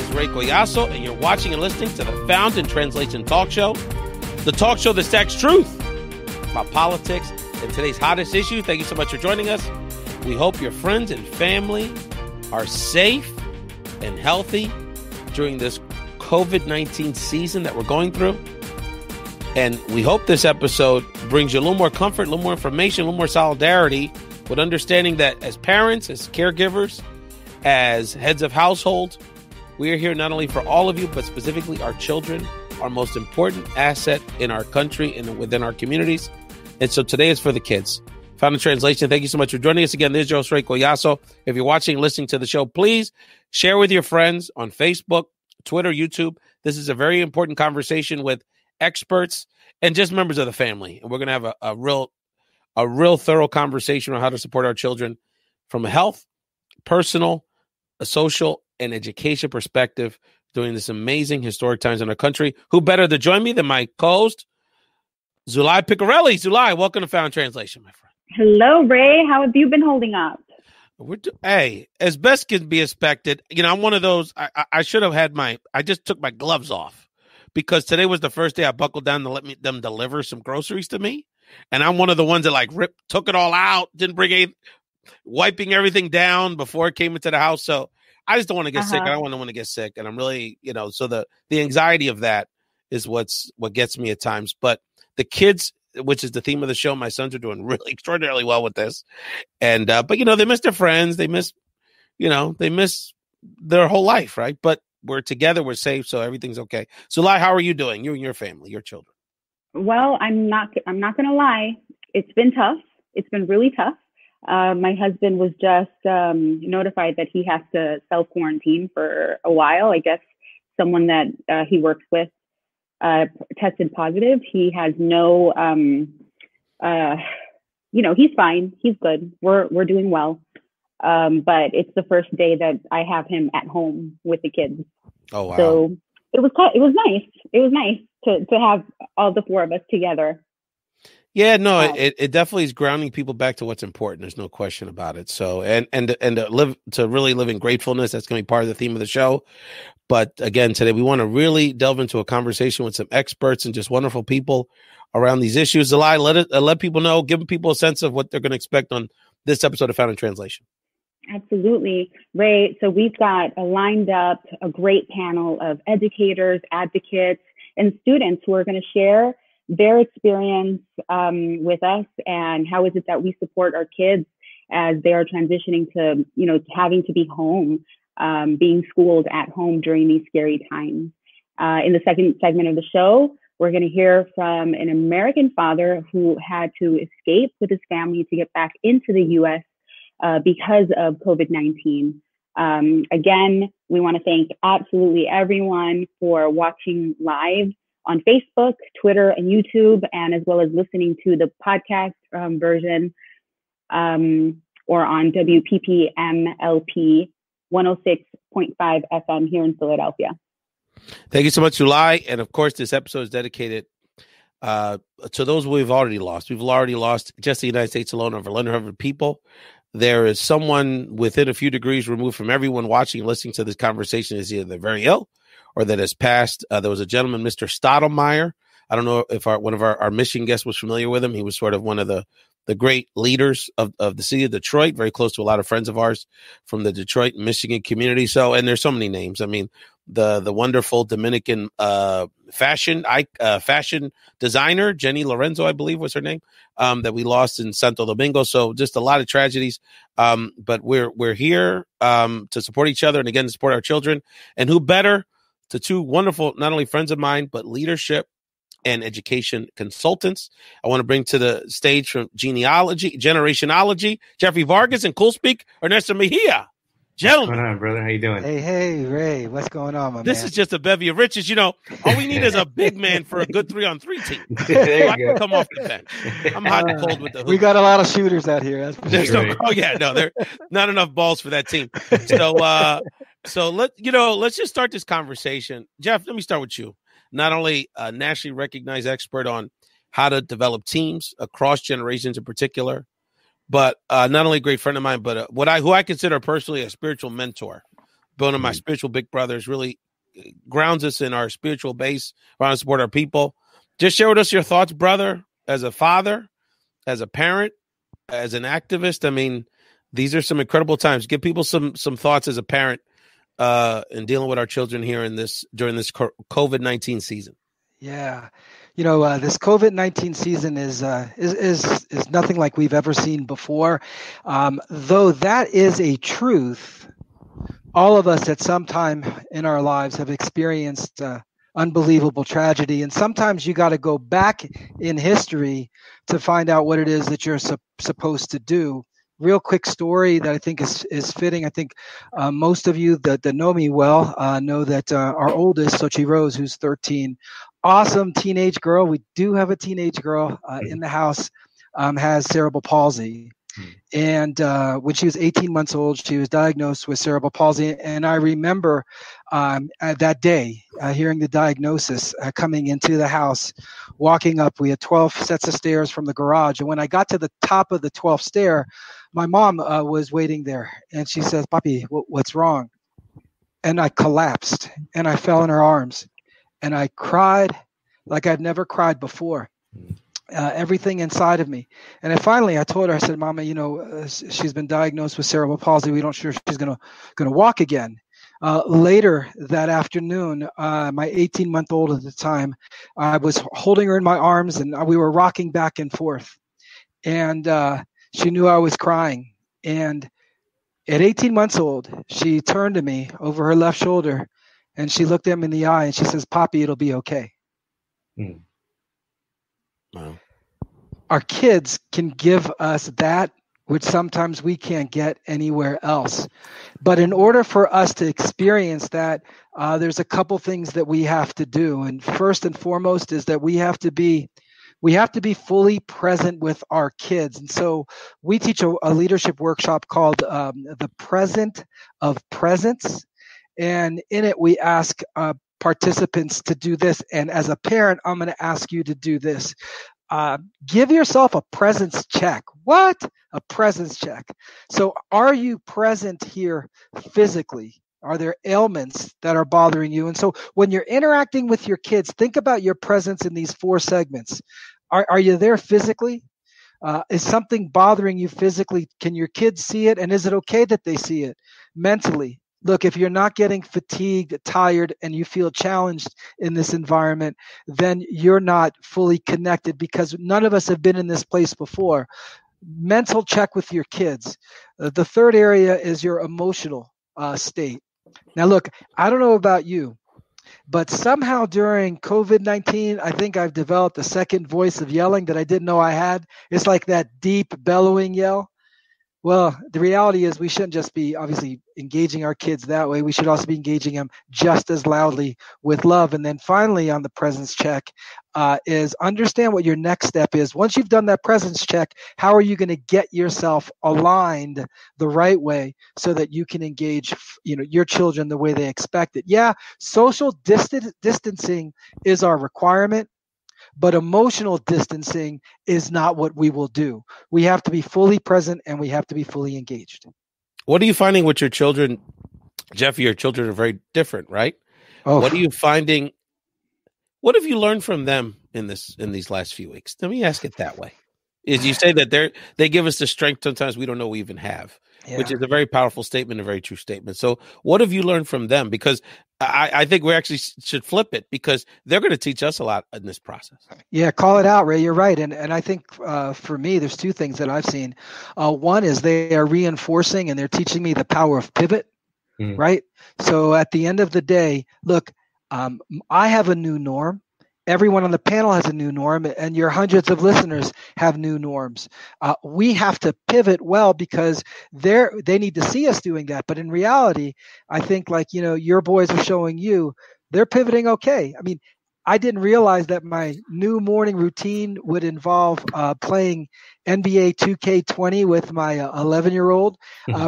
is Ray Collazo, and you're watching and listening to the Found in Translation Talk Show, the talk show that stacks truth about politics and today's hottest issue. Thank you so much for joining us. We hope your friends and family are safe and healthy during this COVID-19 season that we're going through. And we hope this episode brings you a little more comfort, a little more information, a little more solidarity with understanding that as parents, as caregivers, as heads of households, we are here not only for all of you, but specifically our children, our most important asset in our country and within our communities. And so today is for the kids. Found in Translation, thank you so much for joining us again. This is your host, Ray Collazo. If you're watching and listening to the show, please share with your friends on Facebook, Twitter, YouTube. This is a very important conversation with experts and just members of the family. And we're going to have a real thorough conversation on how to support our children from a health, personal, a social, and education perspective during this amazing historic times in our country. Who better to join me than my co-host, Zulay Picarelli. Zulay, welcome to Found Translation, my friend. Hello, Ray. How have you been holding up? Hey, as best can be expected. You know, I'm one of those, I should have had I just took my gloves off because today was the first day I buckled down to let them deliver some groceries to me. And I'm one of the ones that took it all out, didn't bring any, wiping everything down before it came into the house. So I just don't want to get sick. I don't want to get sick. And I'm really, so the anxiety of that is what gets me at times. But the kids, which is the theme of the show, my sons are doing really extraordinarily well with this. And, but they miss their friends. They miss their whole life. Right. But we're together. We're safe. So everything's okay. So Lai, how are you doing? You and your family, your children? Well, I'm not going to lie. It's been tough. It's been really tough. My husband was just notified that he has to self-quarantine for a while. I guess someone that he works with tested positive. He has no, he's fine. He's good. We're doing well. But it's the first day that I have him at home with the kids. Oh, wow. So it was nice. It was nice to have all the four of us together. Yeah, no, it definitely is grounding people back to what's important. There's no question about it. So, and to really live in gratefulness, that's going to be part of the theme of the show. But again, today we want to really delve into a conversation with some experts and just wonderful people around these issues. Zulay, let people know, give people a sense of what they're going to expect on this episode of Found in Translation. Absolutely, Ray. So we've got lined up a great panel of educators, advocates, and students who are going to share their experience with us and how is it that we support our kids as they are transitioning to, having to be home, being schooled at home during these scary times. In the second segment of the show, we're going to hear from an American father who had to escape with his family to get back into the U.S. Because of COVID-19. Again, we want to thank absolutely everyone for watching live on Facebook, Twitter, and YouTube, and as well as listening to the podcast version or on WPPMLP 106.5 FM here in Philadelphia. Thank you so much, Zulay. And of course, this episode is dedicated to those we've already lost. We've already lost just the United States alone over 100 people. There is someone within a few degrees removed from everyone watching and listening to this conversation is either they're very ill or that has passed. There was a gentleman, Mr. Stottlemyre. I don't know if one of our Michigan guests was familiar with him. He was sort of one of the great leaders of the city of Detroit, very close to a lot of friends of ours from the Detroit, Michigan community. So, and there's so many names. I mean, the wonderful Dominican fashion designer, Jenny Lorenzo, I believe was her name, that we lost in Santo Domingo. So just a lot of tragedies. But we're here to support each other and again, to support our children. And who better to two wonderful, not only friends of mine, but leadership and education consultants. I want to bring to the stage from Generationology, Jeffrey Vargas, and CoolSpeak, Ernesto Mejia. Gentlemen. What's going on, brother? How you doing? Hey, Ray. What's going on, my man? This is just a bevy of riches. All we need is a big man for a good 3-on-3 team. There I can come off the bench. I'm hot and cold with the hoop. We got a lot of shooters out here. That's for sure. There are not enough balls for that team. So let's just start this conversation. Jeff, let me start with you. Not only a nationally recognized expert on how to develop teams across generations in particular, but not only a great friend of mine, but who I consider personally a spiritual mentor one of my spiritual big brothers, really grounds us in our spiritual base, around to support our people. Just share with us your thoughts, brother, as a father, as a parent, as an activist. I mean, these are some incredible times. Give people some thoughts as a parent in dealing with our children here during this COVID-19 season. Yeah. This COVID-19 season is nothing like we've ever seen before. Though that is a truth, all of us at some time in our lives have experienced unbelievable tragedy. And sometimes you got to go back in history to find out what it is that you're supposed to do. Real quick story that I think is fitting. I think most of you that know me well know that our oldest, Sochi Rose, who's 13, awesome teenage girl. We do have a teenage girl in the house, has cerebral palsy. And when she was 18 months old, she was diagnosed with cerebral palsy. And I remember that day hearing the diagnosis, coming into the house, walking up. We had 12 sets of stairs from the garage. And when I got to the top of the 12th stair, my mom was waiting there. And she says, "Papi, what's wrong?" And I collapsed and I fell in her arms. And I cried like I'd never cried before. Everything inside of me. And then finally I told her, I said, "Mama, she's been diagnosed with cerebral palsy. We don't sure she's gonna walk again." Later that afternoon, my 18-month-old at the time, I was holding her in my arms and we were rocking back and forth. And she knew I was crying. And at 18 months old, she turned to me over her left shoulder and she looked at me in the eye and she says, "Papi, it'll be okay." Wow. Our kids can give us that which sometimes we can't get anywhere else. But in order for us to experience that, there's a couple things that we have to do. And first and foremost is that we have to be fully present with our kids. And so we teach a leadership workshop called The Present of Presence. And in it, we ask participants to do this. And as a parent, I'm going to ask you to do this. Give yourself a presence check. What? A presence check. So are you present here physically? Are there ailments that are bothering you? And so when you're interacting with your kids, think about your presence in these 4 segments. Are you there physically? Is something bothering you physically? Can your kids see it? And is it okay that they see it? Mentally, look, if you're not getting fatigued, tired, and you feel challenged in this environment, then you're not fully connected because none of us have been in this place before. Mental check with your kids. The third area is your emotional state. Now, look, I don't know about you, but somehow during COVID-19, I think I've developed a second voice of yelling that I didn't know I had. It's like that deep bellowing yell. Well, the reality is we shouldn't just be obviously engaging our kids that way. We should also be engaging them just as loudly with love. And then finally on the presence check is understand what your next step is. Once you've done that presence check, how are you going to get yourself aligned the right way so that you can engage your children the way they expect it? Yeah, social distancing is our requirement. But emotional distancing is not what we will do. We have to be fully present and we have to be fully engaged. What are you finding with your children? Jeffy, your children are very different, right? Oh. What are you finding? What have you learned from them in these last few weeks? Let me ask it that way. Is you say that they give us the strength sometimes we don't know we even have, which is a very powerful statement, a very true statement. So what have you learned from them? Because I think we actually should flip it because they're going to teach us a lot in this process. Yeah, call it out, Ray. You're right. And I think for me, there's 2 things that I've seen. One is they are reinforcing and they're teaching me the power of pivot, right? So at the end of the day, look, I have a new norm. Everyone on the panel has a new norm, and your hundreds of listeners have new norms. We have to pivot well because they need to see us doing that. But in reality, I think your boys are showing you, they're pivoting okay. I mean, I didn't realize that my new morning routine would involve playing NBA 2K20 with my 11-year-old.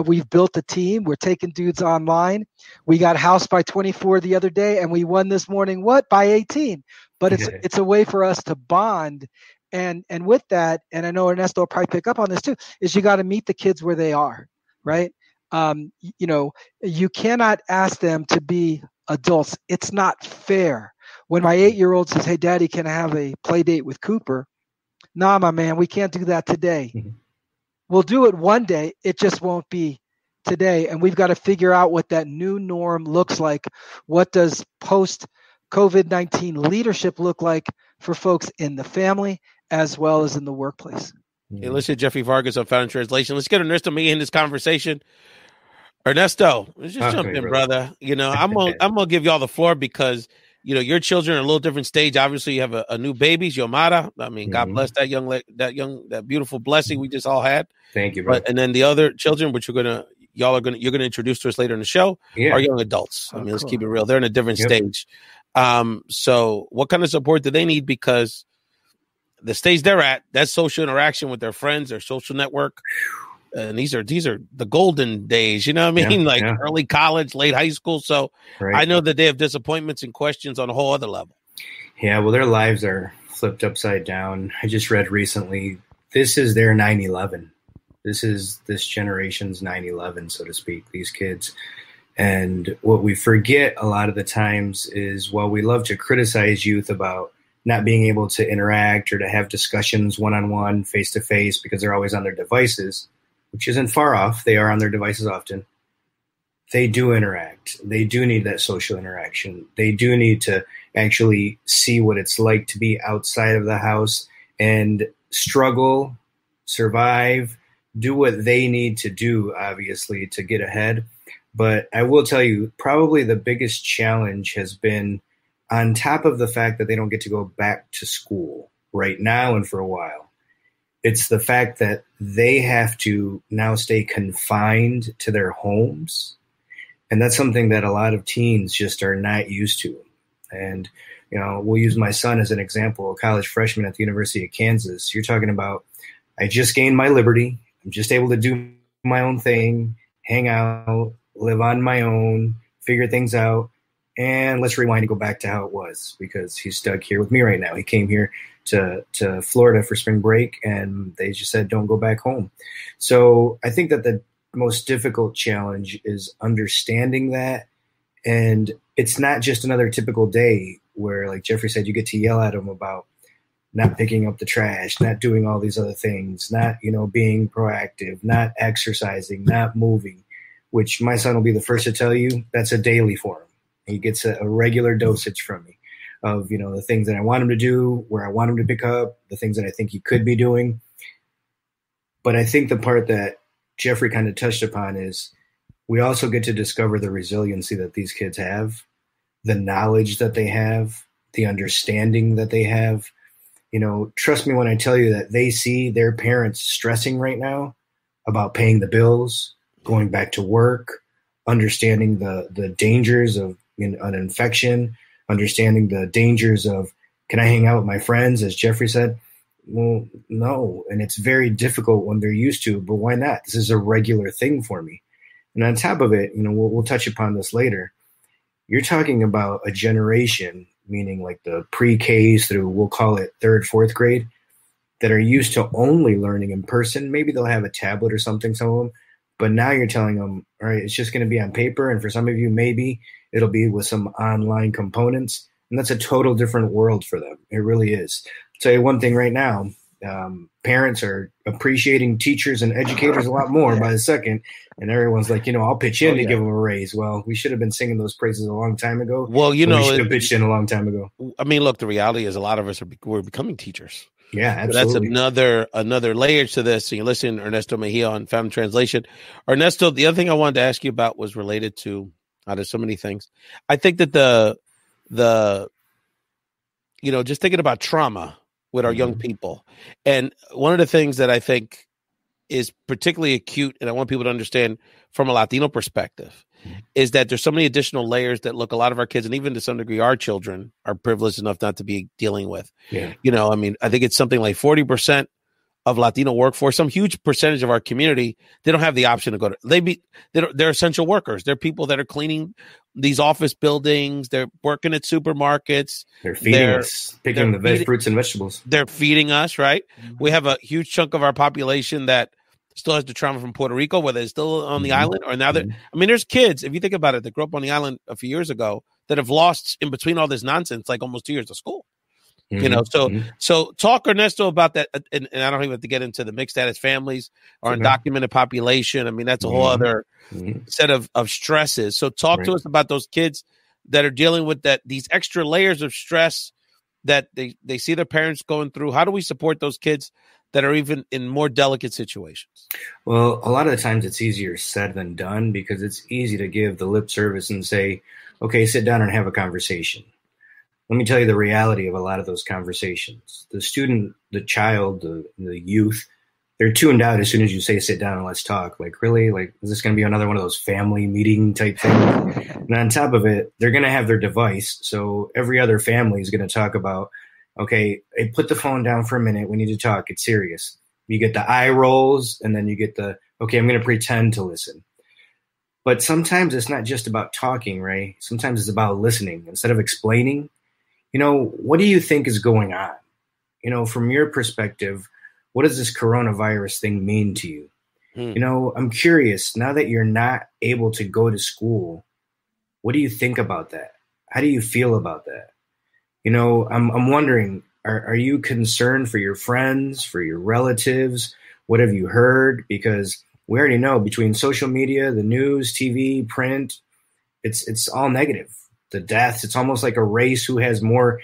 We've built a team. We're taking dudes online. We got housed by 24 the other day, and we won this morning, by 18. But it's a way for us to bond. And with that, and I know Ernesto will probably pick up on this too, is you got to meet the kids where they are, right? You cannot ask them to be adults. It's not fair. When my 8-year-old says, "Hey, Daddy, can I have a play date with Cooper?" Nah, my man, we can't do that today. Mm-hmm. We'll do it one day. It just won't be today. And we've got to figure out what that new norm looks like. What does post-COVID-19 leadership look like for folks in the family as well as in the workplace? Hey, listen, Jeffrey Vargas of Found in Translation. Let's get Ernesto Mejia in this conversation. Ernesto, let's just jump in, brother. I'm gonna give you all the floor because your children are a little different stage. Obviously, you have a new baby, Xiomara. I mean, God bless that beautiful blessing we just all had. Thank you, bro. And then the other children, which you're gonna introduce to us later in the show, are young adults. I mean, let's keep it real. They're in a different stage. So what kind of support do they need? Because the stage they're at, that social interaction with their friends, their social network, and these are the golden days, you know what I mean? Early college, late high school. So I know that they have disappointments and questions on a whole other level. Yeah, well, their lives are flipped upside down. I just read recently, this is their 9/11. This is this generation's 9/11, so to speak, these kids. And what we forget a lot of the times is, while we love to criticize youth about not being able to interact or to have discussions one-on-one, face-to-face, because they're always on their devices, which isn't far off. They are on their devices often. They do interact. They do need that social interaction. They do need to actually see what it's like to be outside of the house and struggle, survive, do what they need to do, obviously, to get ahead. But I will tell you, probably the biggest challenge has been, on top of the fact that they don't get to go back to school right now and for a while, it's the fact that they have to now stay confined to their homes. And that's something that a lot of teens just are not used to. And, we'll use my son as an example, a college freshman at the University of Kansas. You're talking about, I just gained my liberty. I'm just able to do my own thing, hang out, live on my own, figure things out. And let's rewind and go back to how it was, because he's stuck here with me right now. He came here to Florida for spring break, and they just said, don't go back home. So I think that the most difficult challenge is understanding that. And it's not just another typical day where, like Jeffrey said, you get to yell at them about not picking up the trash, not doing all these other things, not, being proactive, not exercising, not moving, which my son will be the first to tell you, that's a daily for him. He gets a regular dosage from me of, the things that I want him to do, where I want him to pick up, the things that I think he could be doing. But I think the part that Jeffrey kind of touched upon is we also get to discover the resiliency that these kids have, the knowledge that they have, the understanding that they have. Trust me when I tell you that they see their parents stressing right now about paying the bills, going back to work, understanding the dangers of an infection, understanding the dangers of, can I hang out with my friends, as Jeffrey said? Well, no. And it's very difficult when they're used to, but why not? This is a regular thing for me. And on top of it, we'll touch upon this later. You're talking about a generation, meaning like the pre-Ks through, we'll call it 3rd, 4th grade, that are used to only learning in person. Maybe they'll have a tablet or something, some of them. But now you're telling them, all right, it's just going to be on paper. And for some of you, maybe it'll be with some online components. And that's a total different world for them. It really is. I'll tell you one thing right now, parents are appreciating teachers and educators a lot more by the second. And everyone's like, I'll pitch in to give them a raise. Well, we should have been singing those praises a long time ago. Well, we should have pitched in a long time ago. I mean, look, the reality is a lot of us we're becoming teachers. Yeah, absolutely. That's another layer to this. So you listen, Ernesto Mejia on Found in Translation. Ernesto, the other thing I wanted to ask you about was related to, there's so many things. I think that the just thinking about trauma with our young people. And one of the things that I think is particularly acute, and I want people to understand from a Latino perspective, is that there's so many additional layers that a lot of our kids, and even to some degree our children, are privileged enough not to be dealing with. Yeah. I think it's something like 40% of Latino workforce, some huge percentage of our community, they don't have the option to go to, they're essential workers. They're people that are cleaning these office buildings. They're working at supermarkets. They're feeding us, picking the fruits and vegetables. They're feeding us, right? Mm-hmm. We have a huge chunk of our population that still has the trauma from Puerto Rico, whether it's still on the island or now that, I mean, there's kids, if you think about it, that grew up on the island a few years ago that have lost in between all this nonsense, like almost 2 years of school. You know, so talk, Ernesto, about that. And I don't even have to get into the mixed status families or undocumented population. I mean, that's a whole other set of stresses. So talk to us about those kids that are dealing with these extra layers of stress that they see their parents going through. How do we support those kids that are even in more delicate situations? Well, a lot of the times it's easier said than done, because it's easy to give the lip service and say, okay, sit down and have a conversation. Let me tell you the reality of a lot of those conversations. The student, the child, the youth, they're tuned out as soon as you say, sit down and let's talk. Like, really? Like, is this going to be another one of those family meeting type things? And on top of it, they're going to have their device. So every other family is going to talk about, okay, hey, put the phone down for a minute. We need to talk. It's serious. You get the eye rolls, and then you get okay, I'm going to pretend to listen. But sometimes it's not just about talking, right? Sometimes it's about listening instead of explaining. You know, what do you think is going on? You know, from your perspective, what does this coronavirus thing mean to you? You know, I'm curious, now that you're not able to go to school, what do you think about that? How do you feel about that? You know, I'm wondering, are you concerned for your friends, for your relatives? What have you heard? Because we already know between social media, the news, TV, print, it's all negative. The deaths, it's almost like a race, who has more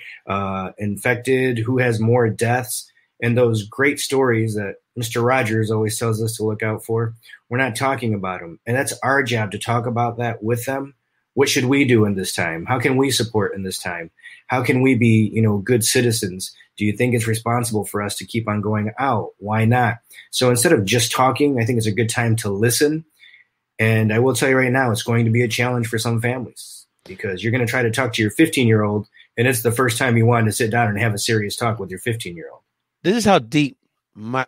infected, who has more deaths. And those great stories that Mr. Rogers always tells us to look out for, we're not talking about them. And that's our job, to talk about that with them. What should we do in this time? How can we support in this time? How can we be, you know, good citizens? Do you think it's responsible for us to keep on going out? Why not? So instead of just talking, I think it's a good time to listen. And I will tell you right now, it's going to be a challenge for some families, because you're going to try to talk to your 15-year-old, and it's the first time you wanted to sit down and have a serious talk with your 15-year-old. This is how deep my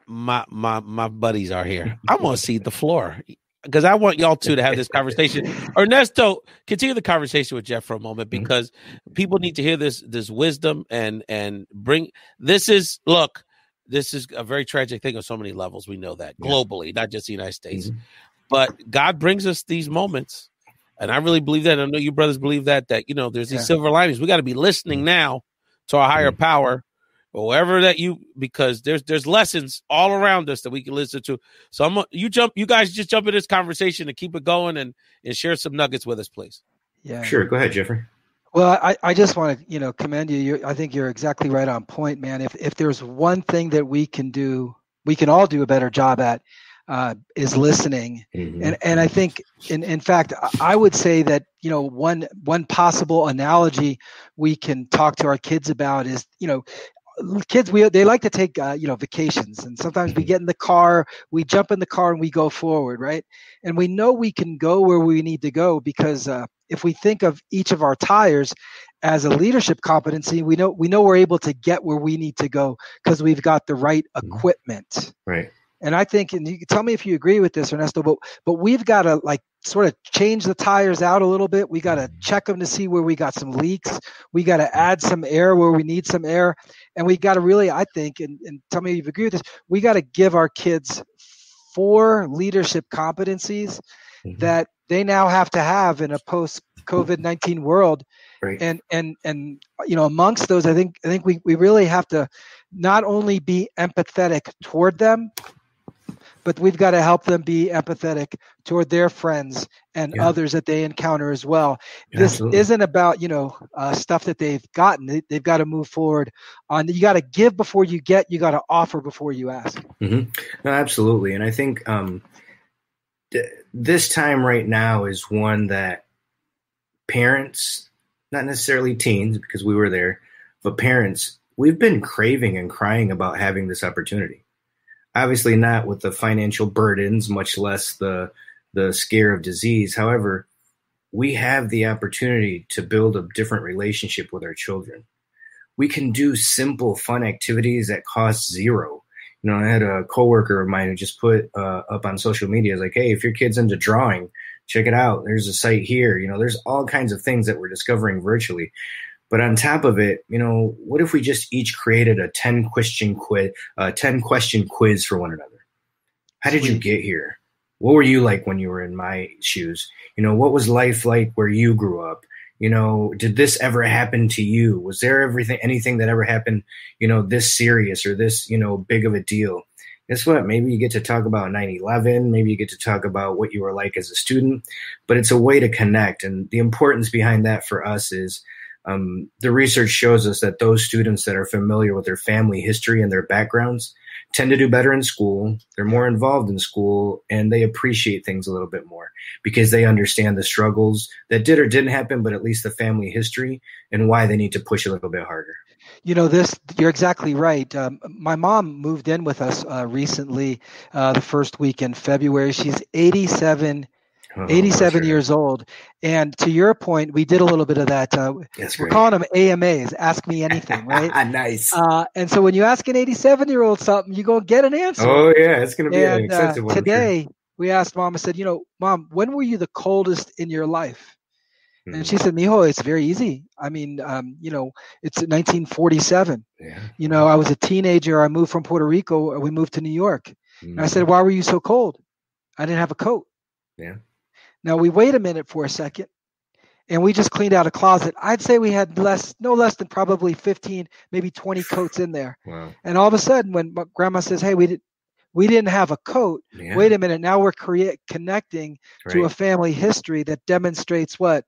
buddies are here. I want to see the floor, because I want y'all two to have this conversation. Ernesto, continue the conversation with Jeff for a moment, because people need to hear this wisdom and bring. This is a very tragic thing on so many levels. We know that globally, not just the United States, but God brings us these moments. And I really believe that. I know you brothers believe that, you know, there's these silver linings. We got to be listening now to our higher power, or wherever because there's lessons all around us that we can listen to. So you guys just jump in this conversation and keep it going and share some nuggets with us, please. Yeah. Sure. Go ahead, Jeffrey. Well, I just want to, you know, commend you. I think you're exactly right on point, man. If there's one thing that we can all do a better job at, is listening. And I think in fact, I would say that, you know, one possible analogy we can talk to our kids about is, you know, kids, they like to take, you know, vacations, and sometimes we get in the car, we jump in the car and we go forward. Right. And we know we can go where we need to go, because if we think of each of our tires as a leadership competency, we know we're able to get where we need to go because we've got the right equipment. Right. And I think, and you can tell me if you agree with this, Ernesto, but we've got to like sort of change the tires out a little bit. We got to check them to see where we got some leaks. We got to add some air where we need some air. And we got to really, I think, and tell me if you agree with this, we got to give our kids 4 leadership competencies that they now have to have in a post-COVID-19 world. Right. And you know, amongst those, I think we really have to not only be empathetic toward them, but we've got to help them be empathetic toward their friends and others that they encounter as well. This isn't about, you know, stuff that they've gotten. They've got to move forward on. You got to give before you get. You got to offer before you ask. No, absolutely. And I think this time right now is one that parents, not necessarily teens, because we were there, but parents, we've been craving and crying about having this opportunity. Obviously not with the financial burdens, much less the scare of disease. However, we have the opportunity to build a different relationship with our children. We can do simple, fun activities that cost zero. You know, I had a coworker of mine who just put up on social media, like, hey, if your kid's into drawing, check it out. There's a site here. You know, there's all kinds of things that we're discovering virtually. But on top of it, you know, what if we just each created a 10 question quiz for one another? How did you get here? What were you like when you were in my shoes? You know, what was life like where you grew up? You know, did this ever happen to you? Was there anything that ever happened, you know, this serious or this, you know, big of a deal? Guess what? Maybe you get to talk about 9/11. Maybe you get to talk about what you were like as a student, but it's a way to connect. And the importance behind that for us is the research shows us that those students that are familiar with their family history and their backgrounds tend to do better in school. They're more involved in school, and they appreciate things a little bit more because they understand the struggles that did or didn't happen, but at least the family history and why they need to push a little bit harder. You know, you're exactly right. My mom moved in with us recently, the first week in February. She's 87 years old. And to your point, we did a little bit of that. We're calling them AMAs, Ask Me Anything, right? Nice. And so when you ask an 87-year-old something, you go get an answer. Oh, yeah, it's going to be an expensive one. Today, we asked Mom, I said, you know, Mom, when were you the coldest in your life? And she said, Mijo, it's very easy. I mean, you know, it's 1947. Yeah. You know, I was a teenager. I moved from Puerto Rico. We moved to New York. And I said, why were you so cold? I didn't have a coat. Yeah. Now we wait a minute for a second, and we just cleaned out a closet. I'd say we had no less than probably 15, maybe 20 coats in there. Wow. And all of a sudden, when Grandma says, "Hey, we didn't have a coat," wait a minute. Now we're connecting to a family history that demonstrates what?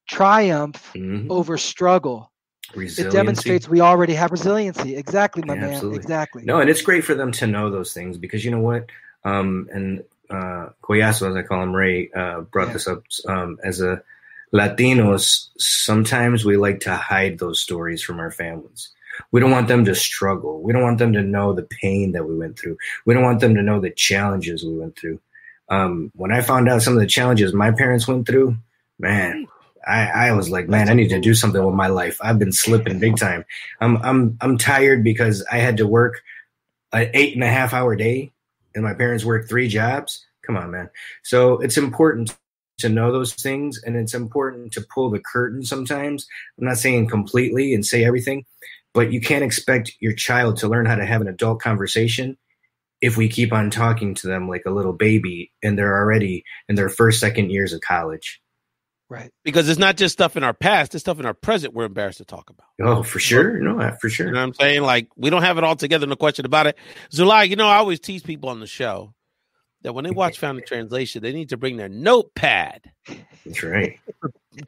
Triumph over struggle. It demonstrates we already have resiliency. Exactly, my man. Absolutely. Exactly. No, and it's great for them to know those things because you know what? Collazo, as I call him, Ray, brought this up. As a Latinos, sometimes we like to hide those stories from our families. We don't want them to struggle. We don't want them to know the pain that we went through. We don't want them to know the challenges we went through. When I found out some of the challenges my parents went through, man, I was like, man, I need to do something with my life. I've been slipping big time. I'm tired because I had to work an 8.5-hour day, and my parents worked 3 jobs. Come on, man. So it's important to know those things, and it's important to pull the curtain sometimes. I'm not saying completely and say everything, but you can't expect your child to learn how to have an adult conversation if we keep on talking to them like a little baby and they're already in their first, second years of college. Right. Because it's not just stuff in our past, it's stuff in our present we're embarrassed to talk about. Oh, for sure. No, for sure. You know what I'm saying? Like, we don't have it all together, no question about it. Zulay, you know, I always tease people on the show that when they watch Found in Translation, they need to bring their notepad. That's right.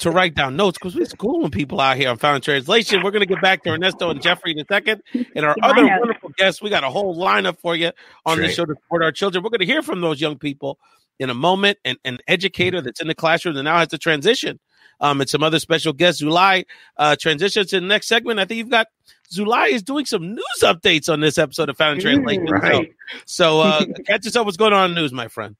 To write down notes, because we're schooling people out here on Found in Translation. We're going to get back to Ernesto and Jeffrey in a second. And our other wonderful guests, we got a whole lineup for you on this show to support our children. We're going to hear from those young people in a moment, and an educator that's in the classroom that now has to transition. And some other special guests. Zulay transitions to the next segment. I think you've got Zulay is doing some news updates on this episode of Found in Translation. Right. So catch us up. What's going on in the news, my friend?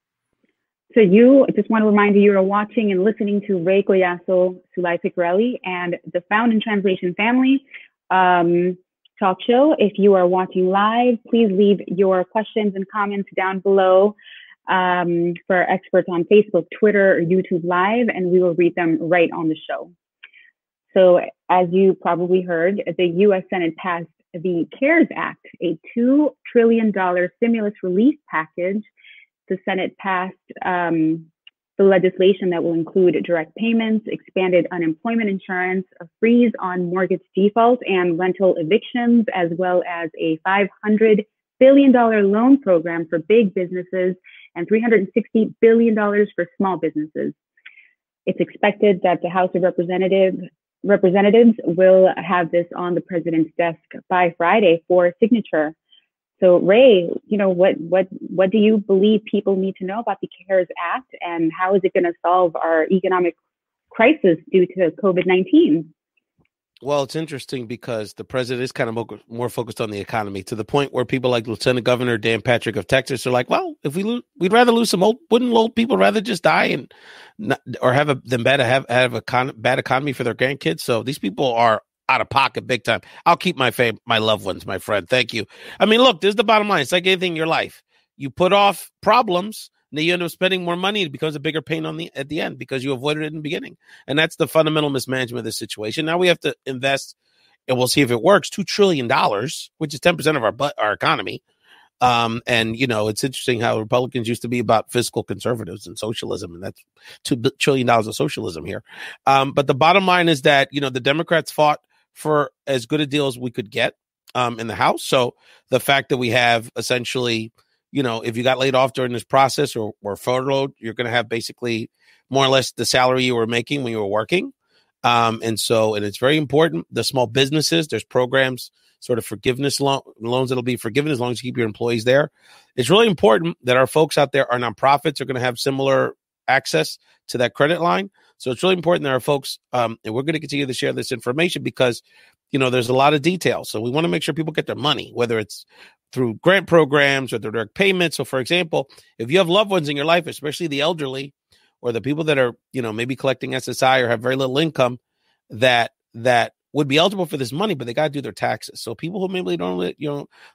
So I just want to remind you are watching and listening to Ray Collazo, Zulay Picarelli, and the Found in Translation family talk show. If you are watching live, please leave your questions and comments down below for our experts on Facebook, Twitter, or YouTube Live, and we will read them right on the show. So as you probably heard, the U.S. Senate passed the CARES Act, a $2 trillion stimulus relief package. The Senate passed the legislation that will include direct payments, expanded unemployment insurance, a freeze on mortgage default and rental evictions, as well as a $500 billion loan program for big businesses and $360 billion for small businesses. It's expected that the House of Representatives will have this on the president's desk by Friday for signature. So Ray, you know, what do you believe people need to know about the CARES Act, and how is it going to solve our economic crisis due to COVID-19? Well, it's interesting because the president is kind of more focused on the economy, to the point where people like Lieutenant Governor Dan Patrick of Texas are like, well, if we'd rather lose some wouldn't old people rather just die and have a bad economy for their grandkids? So these people are out of pocket big time. I'll keep my loved ones, my friend. Thank you. I mean, look, this is the bottom line. It's like anything in your life. You put off problems, and then you end up spending more money. It becomes a bigger pain at the end because you avoided it in the beginning. And that's the fundamental mismanagement of this situation. Now we have to invest, and we'll see if it works, $2 trillion, which is 10% of our economy, And, it's interesting how Republicans used to be about fiscal conservatives and socialism, and that's $2 trillion of socialism here. But the bottom line is that, the Democrats fought for as good a deal as we could get in the House. So the fact that we have essentially, if you got laid off during this process or furloughed, you're going to have basically more or less the salary you were making when you were working. And it's very important. The small businesses, there's programs, sort of forgiveness loans that'll be forgiven as long as you keep your employees there. It's really important that our folks out there, our nonprofits, are going to have similar access to that credit line. So it's really important that our folks, and we're going to continue to share this information because, there's a lot of details. So we want to make sure people get their money, whether it's through grant programs or through direct payments. So, for example, if you have loved ones in your life, especially the elderly or the people that are, maybe collecting SSI or have very little income, that would be eligible for this money, but they got to do their taxes. So people who maybe don't,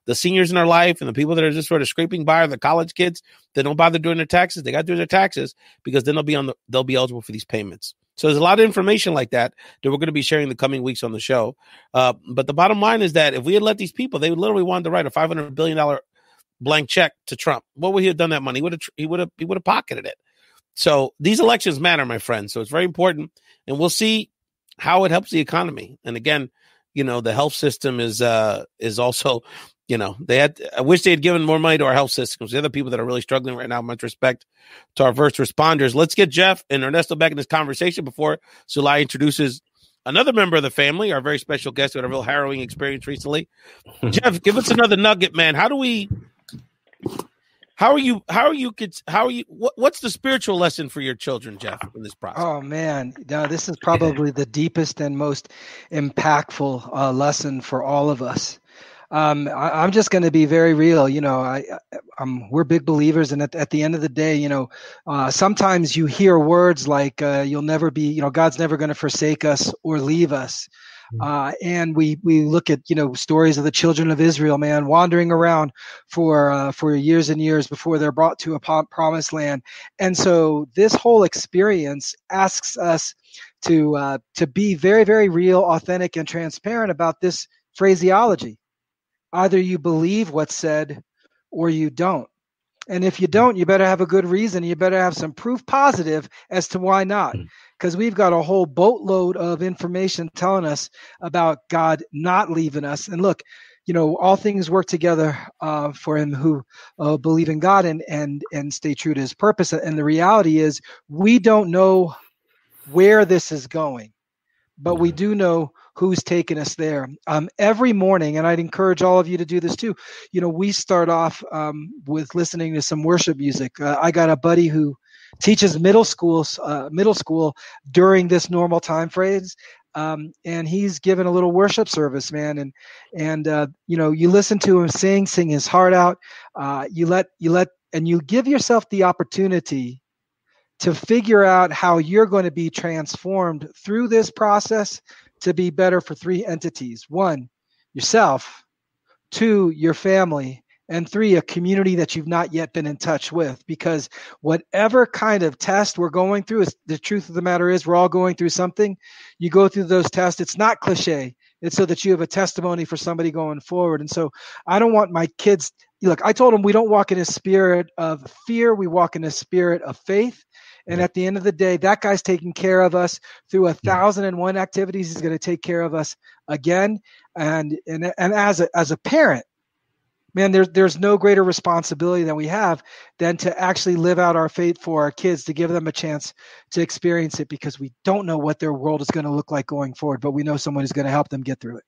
the seniors in our life and the people that are just sort of scraping by, or the college kids that don't bother doing their taxes, they got to do their taxes because then they'll be eligible for these payments. So there's a lot of information like that we're going to be sharing the coming weeks on the show. But the bottom line is that if we had let these people, they would literally wanted to write a $500 billion blank check to Trump. What would he have done that money? He would have pocketed it. So these elections matter, my friends. So it's very important, and we'll see how it helps the economy. And again, the health system is also, I wish they had given more money to our health system because the other people that are really struggling right now. Much respect to our first responders. Let's get Jeff and Ernesto back in this conversation before Zulay introduces another member of the family, our very special guest who had a real harrowing experience recently. Jeff, give us another nugget, man. What's the spiritual lesson for your children, Jeff, in this process? Oh man, no, this is probably the deepest and most impactful lesson for all of us. I'm just going to be very real. We're big believers, and at the end of the day, sometimes you hear words like "you'll never be," God's never going to forsake us or leave us. And we look at stories of the children of Israel, man, wandering around for years and years before they're brought to a promised land. And so this whole experience asks us to be very, very real, authentic, and transparent about this phraseology. Either you believe what's said or you don't. And if you don't, you better have a good reason. You better have some proof positive as to why not. Because we've got a whole boatload of information telling us about God not leaving us. And look, all things work together for him who believe in God and stay true to his purpose. And the reality is we don't know where this is going, but we do know who's taken us there. Every morning, and I'd encourage all of you to do this too, we start off with listening to some worship music. I got a buddy who teaches middle school during this normal time phrase. And he's given a little worship service, man. And you listen to him sing his heart out. You give yourself the opportunity to figure out how you're going to be transformed through this process to be better for three entities. 1, yourself. 2, your family. And 3, a community that you've not yet been in touch with. Because whatever kind of test we're going through, the truth of the matter is we're all going through something. You go through those tests. It's not cliche. It's so that you have a testimony for somebody going forward. And so I don't want my kids, look, I told them we don't walk in a spirit of fear. We walk in a spirit of faith. And at the end of the day, that guy's taking care of us through 1,001 activities. He's going to take care of us again. And as a parent, man, there's no greater responsibility than we have than to actually live out our faith for our kids, to give them a chance to experience it, because we don't know what their world is going to look like going forward, but we know someone is going to help them get through it.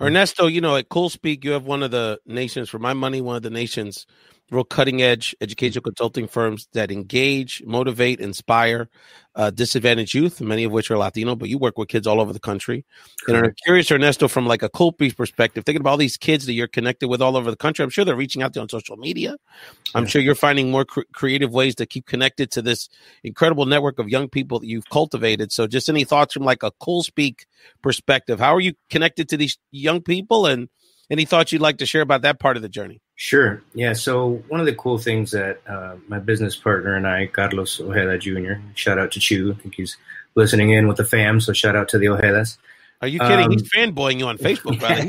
Ernesto, at CoolSpeak, you have one of the nation's, for my money, one of the nation's real cutting-edge educational consulting firms that engage, motivate, inspire disadvantaged youth, many of which are Latino, but you work with kids all over the country. Correct. And I'm curious, Ernesto, from like a CoolSpeak perspective, thinking about all these kids that you're connected with all over the country, I'm sure they're reaching out to you on social media. I'm sure you're finding more creative ways to keep connected to this incredible network of young people that you've cultivated. So just any thoughts from like a CoolSpeak perspective? How are you connected to these young people, and any thoughts you'd like to share about that part of the journey? Sure. Yeah. So one of the cool things that my business partner and I, Carlos Ojeda Jr., shout out to Chu, I think he's listening in with the fam, so shout out to the Ojedas. Are you kidding? He's fanboying you on Facebook, brother.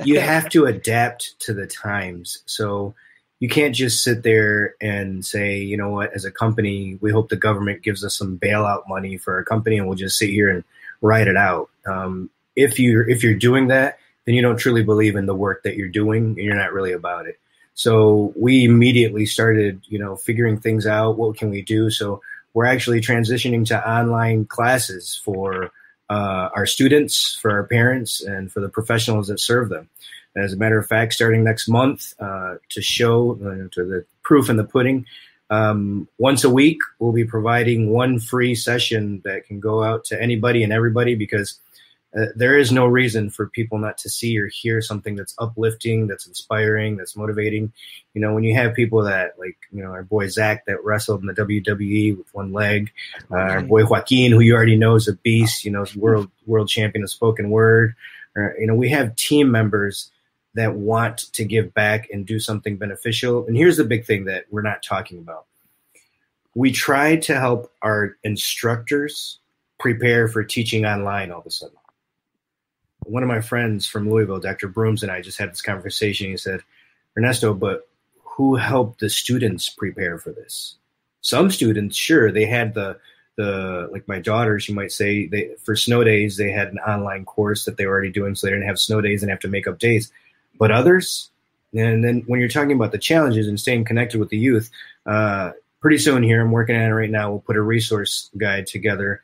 You have to adapt to the times. So you can't just sit there and say, you know what, as a company, we hope the government gives us some bailout money for our company and we'll just sit here and ride it out. If you're doing that, then you don't truly believe in the work that you're doing and you're not really about it. So we immediately started, figuring things out. What can we do? So we're actually transitioning to online classes for our students, for our parents, and for the professionals that serve them. As a matter of fact, starting next month, to show to the proof in the pudding, once a week, we'll be providing one free session that can go out to anybody and everybody, because there is no reason for people not to see or hear something that's uplifting, that's inspiring, that's motivating. When you have people that, like, our boy Zach that wrestled in the WWE with one leg, our boy Joaquin, who you already know is a beast, is world champion of spoken word. We have team members that want to give back and do something beneficial. And here's the big thing that we're not talking about. We try to help our instructors prepare for teaching online all of a sudden. One of my friends from Louisville, Dr. Brooms, and I just had this conversation. He said, Ernesto, but who helped the students prepare for this? Some students, sure, they had the like my daughters, you might say, for snow days, they had an online course that they were already doing, so they didn't have snow days and have to make up days. But others, and then when you're talking about the challenges and staying connected with the youth, pretty soon here, I'm working on it right now, we'll put a resource guide together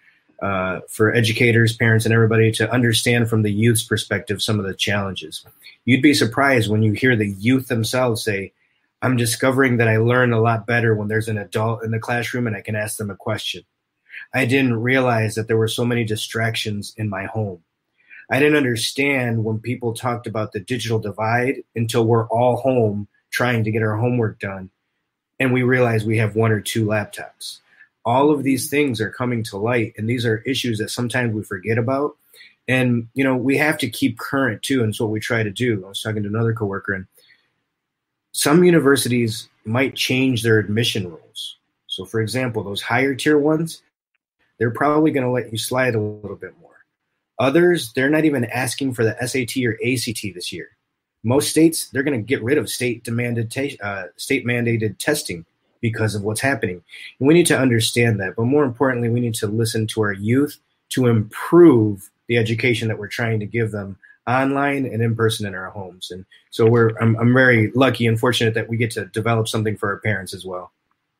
for educators, parents, and everybody to understand from the youth's perspective some of the challenges. You'd be surprised when you hear the youth themselves say, I'm discovering that I learn a lot better when there's an adult in the classroom and I can ask them a question. I didn't realize that there were so many distractions in my home. I didn't understand when people talked about the digital divide until we're all home trying to get our homework done, and we realize we have one or two laptops. All of these things are coming to light, and these are issues that sometimes we forget about. And, we have to keep current, too, and it's what we try to do. I was talking to another coworker, and some universities might change their admission rules. So, for example, those higher tier ones, they're probably going to let you slide a little bit more. Others, they're not even asking for the SAT or ACT this year. Most states, they're going to get rid of state-mandated testing because of what's happening. And we need to understand that. But more importantly, we need to listen to our youth to improve the education that we're trying to give them online and in person in our homes. And so I'm very lucky and fortunate that we get to develop something for our parents as well.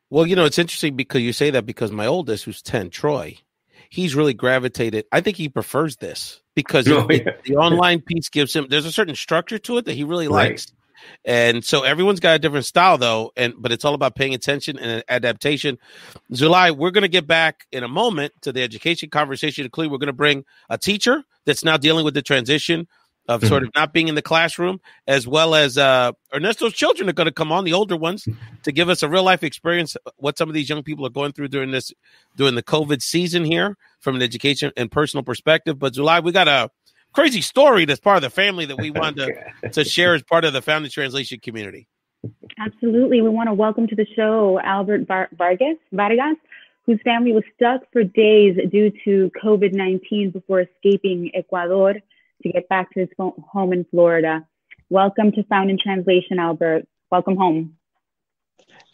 Well, it's interesting because you say that, because my oldest, who's 10, Troy, he's really gravitated. I think he prefers this because the online piece gives him, there's a certain structure to it that he really likes. And so everyone's got a different style, though, but it's all about paying attention and adaptation. July, we're going to get back in a moment to the education conversation. Clearly, we're going to bring a teacher that's now dealing with the transition of sort of not being in the classroom, as well as Ernesto's children are going to come on, the older ones, to give us a real life experience, what some of these young people are going through during the COVID season here from an education and personal perspective. But July, we got a crazy story that's part of the family that we wanted to share as part of the Found in Translation community. Absolutely. We want to welcome to the show Albert Vargas, whose family was stuck for days due to COVID-19 before escaping Ecuador to get back to his home in Florida. Welcome to Found in Translation, Albert. Welcome home.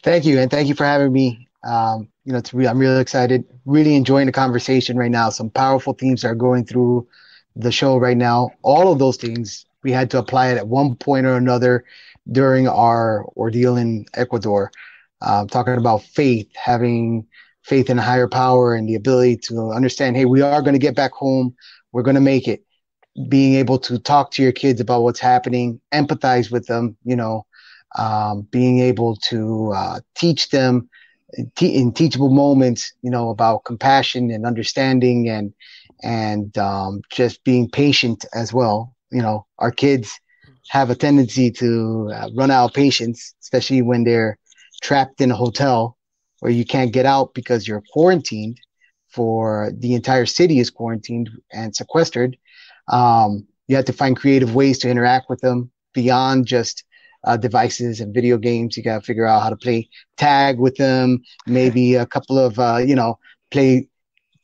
Thank you, and thank you for having me. I'm really excited, really enjoying the conversation right now. Some powerful themes are going through the show right now. All of those things, we had to apply it at one point or another during our ordeal in Ecuador. Talking about faith, having faith in a higher power and the ability to understand, hey, we are going to get back home. We're going to make it. Being able to talk to your kids about what's happening, empathize with them, being able to teach them in teachable moments, about compassion and understanding and just being patient as well. Our kids have a tendency to run out of patience, especially when they're trapped in a hotel where you can't get out because you're quarantined, for the entire city is quarantined and sequestered. You have to find creative ways to interact with them beyond just devices and video games. You got to figure out how to play tag with them, maybe a couple of, play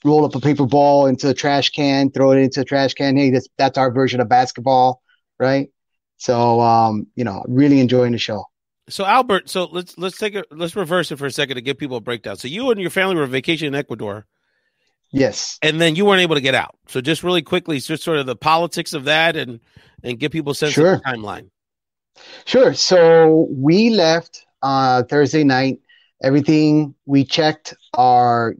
roll up a paper ball into a trash can, throw it into a trash can. Hey, that's our version of basketball, right? So, really enjoying the show. So Albert, let's reverse it for a second to give people a breakdown. So you and your family were on vacation in Ecuador. Yes. And then you weren't able to get out. So just really quickly, just sort of the politics of that and give people a sense of the timeline. Sure. So we left Thursday night. Everything, we checked our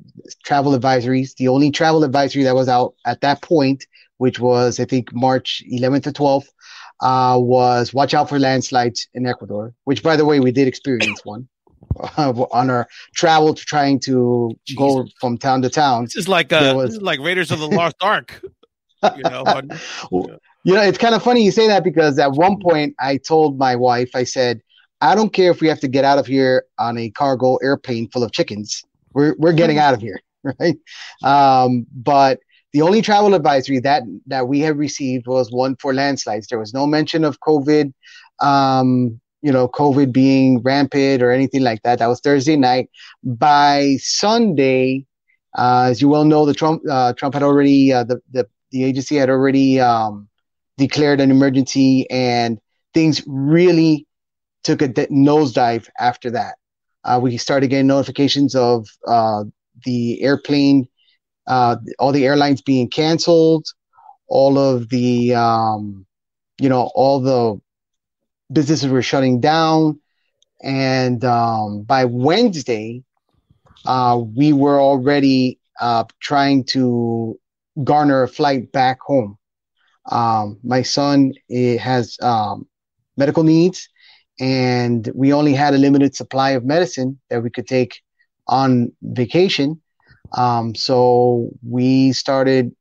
travel advisories. The only travel advisory that was out at that point, which was, I think, March 11th to 12th, was watch out for landslides in Ecuador, which, by the way, we did experience one on our travel to trying to go from town to town. This is like Raiders of the Lost Ark. It's kind of funny you say that, because at one point I told my wife, I said, I don't care if we have to get out of here on a cargo airplane full of chickens. We're getting out of here, right? But the only travel advisory that we have received was one for landslides. There was no mention of COVID, COVID being rampant or anything like that. That was Thursday night. By Sunday, as you well know, the Trump had already the agency had already declared an emergency, and things really took a nosedive after that. We started getting notifications of the airplane, all the airlines being canceled, all of the, all the businesses were shutting down. And by Wednesday, we were already trying to garner a flight back home. My son has medical needs, and we only had a limited supply of medicine that we could take on vacation. So we started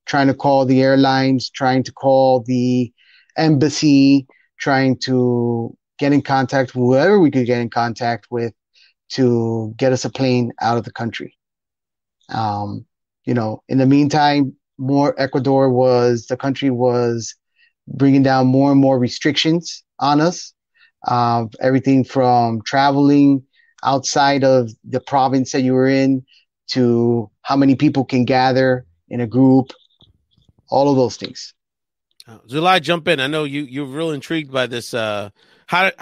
trying to call the airlines, trying to call the embassy, trying to get in contact with whoever we could get in contact with to get us a plane out of the country. In the meantime, the country was bringing down more and more restrictions on us. Everything from traveling outside of the province that you were in to how many people can gather in a group, all of those things. Zulay, jump in. I know you're real intrigued by this. How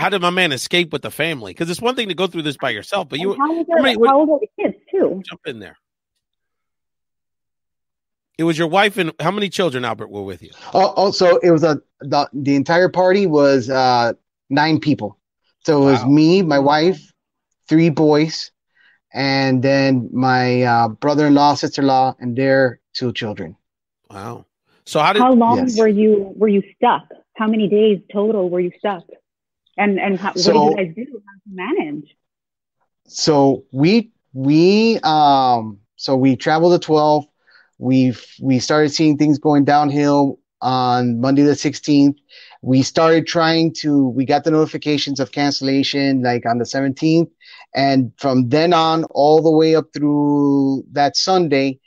did my man escape with the family? Because it's one thing to go through this by yourself, but how old are the kids too? Jump in there. It was your wife and how many children, Albert, were with you? So it was the entire party was 9 people. So it was me, my wife, 3 boys, and then my brother-in-law, sister-in-law, and their 2 children. Wow. So how long were you stuck? How many days total were you stuck? And what did you guys do? How to manage? So we traveled to 12. We started seeing things going downhill on Monday the 16th. We started we got the notifications of cancellation like on the 17th. And from then on, all the way up through that Sunday,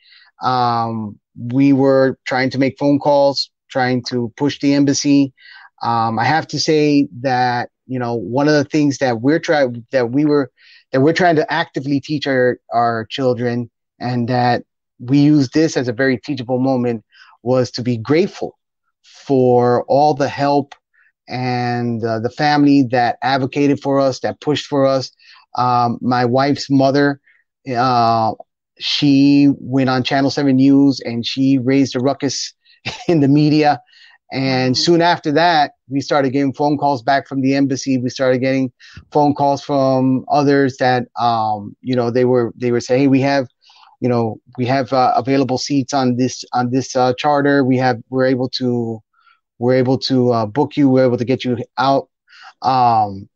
we were trying to make phone calls, trying to push the embassy. I have to say that, one of the things that we're trying to actively teach our children, and that we use this as a very teachable moment, was to be grateful for all the help and the family that advocated for us, that pushed for us. My wife's mother, she went on Channel 7 News and she raised a ruckus in the media. And soon after that, we started getting phone calls back from the embassy. We started getting phone calls from others that, they were saying, hey, we have available seats on this charter. We're able to book you. We're able to get you out.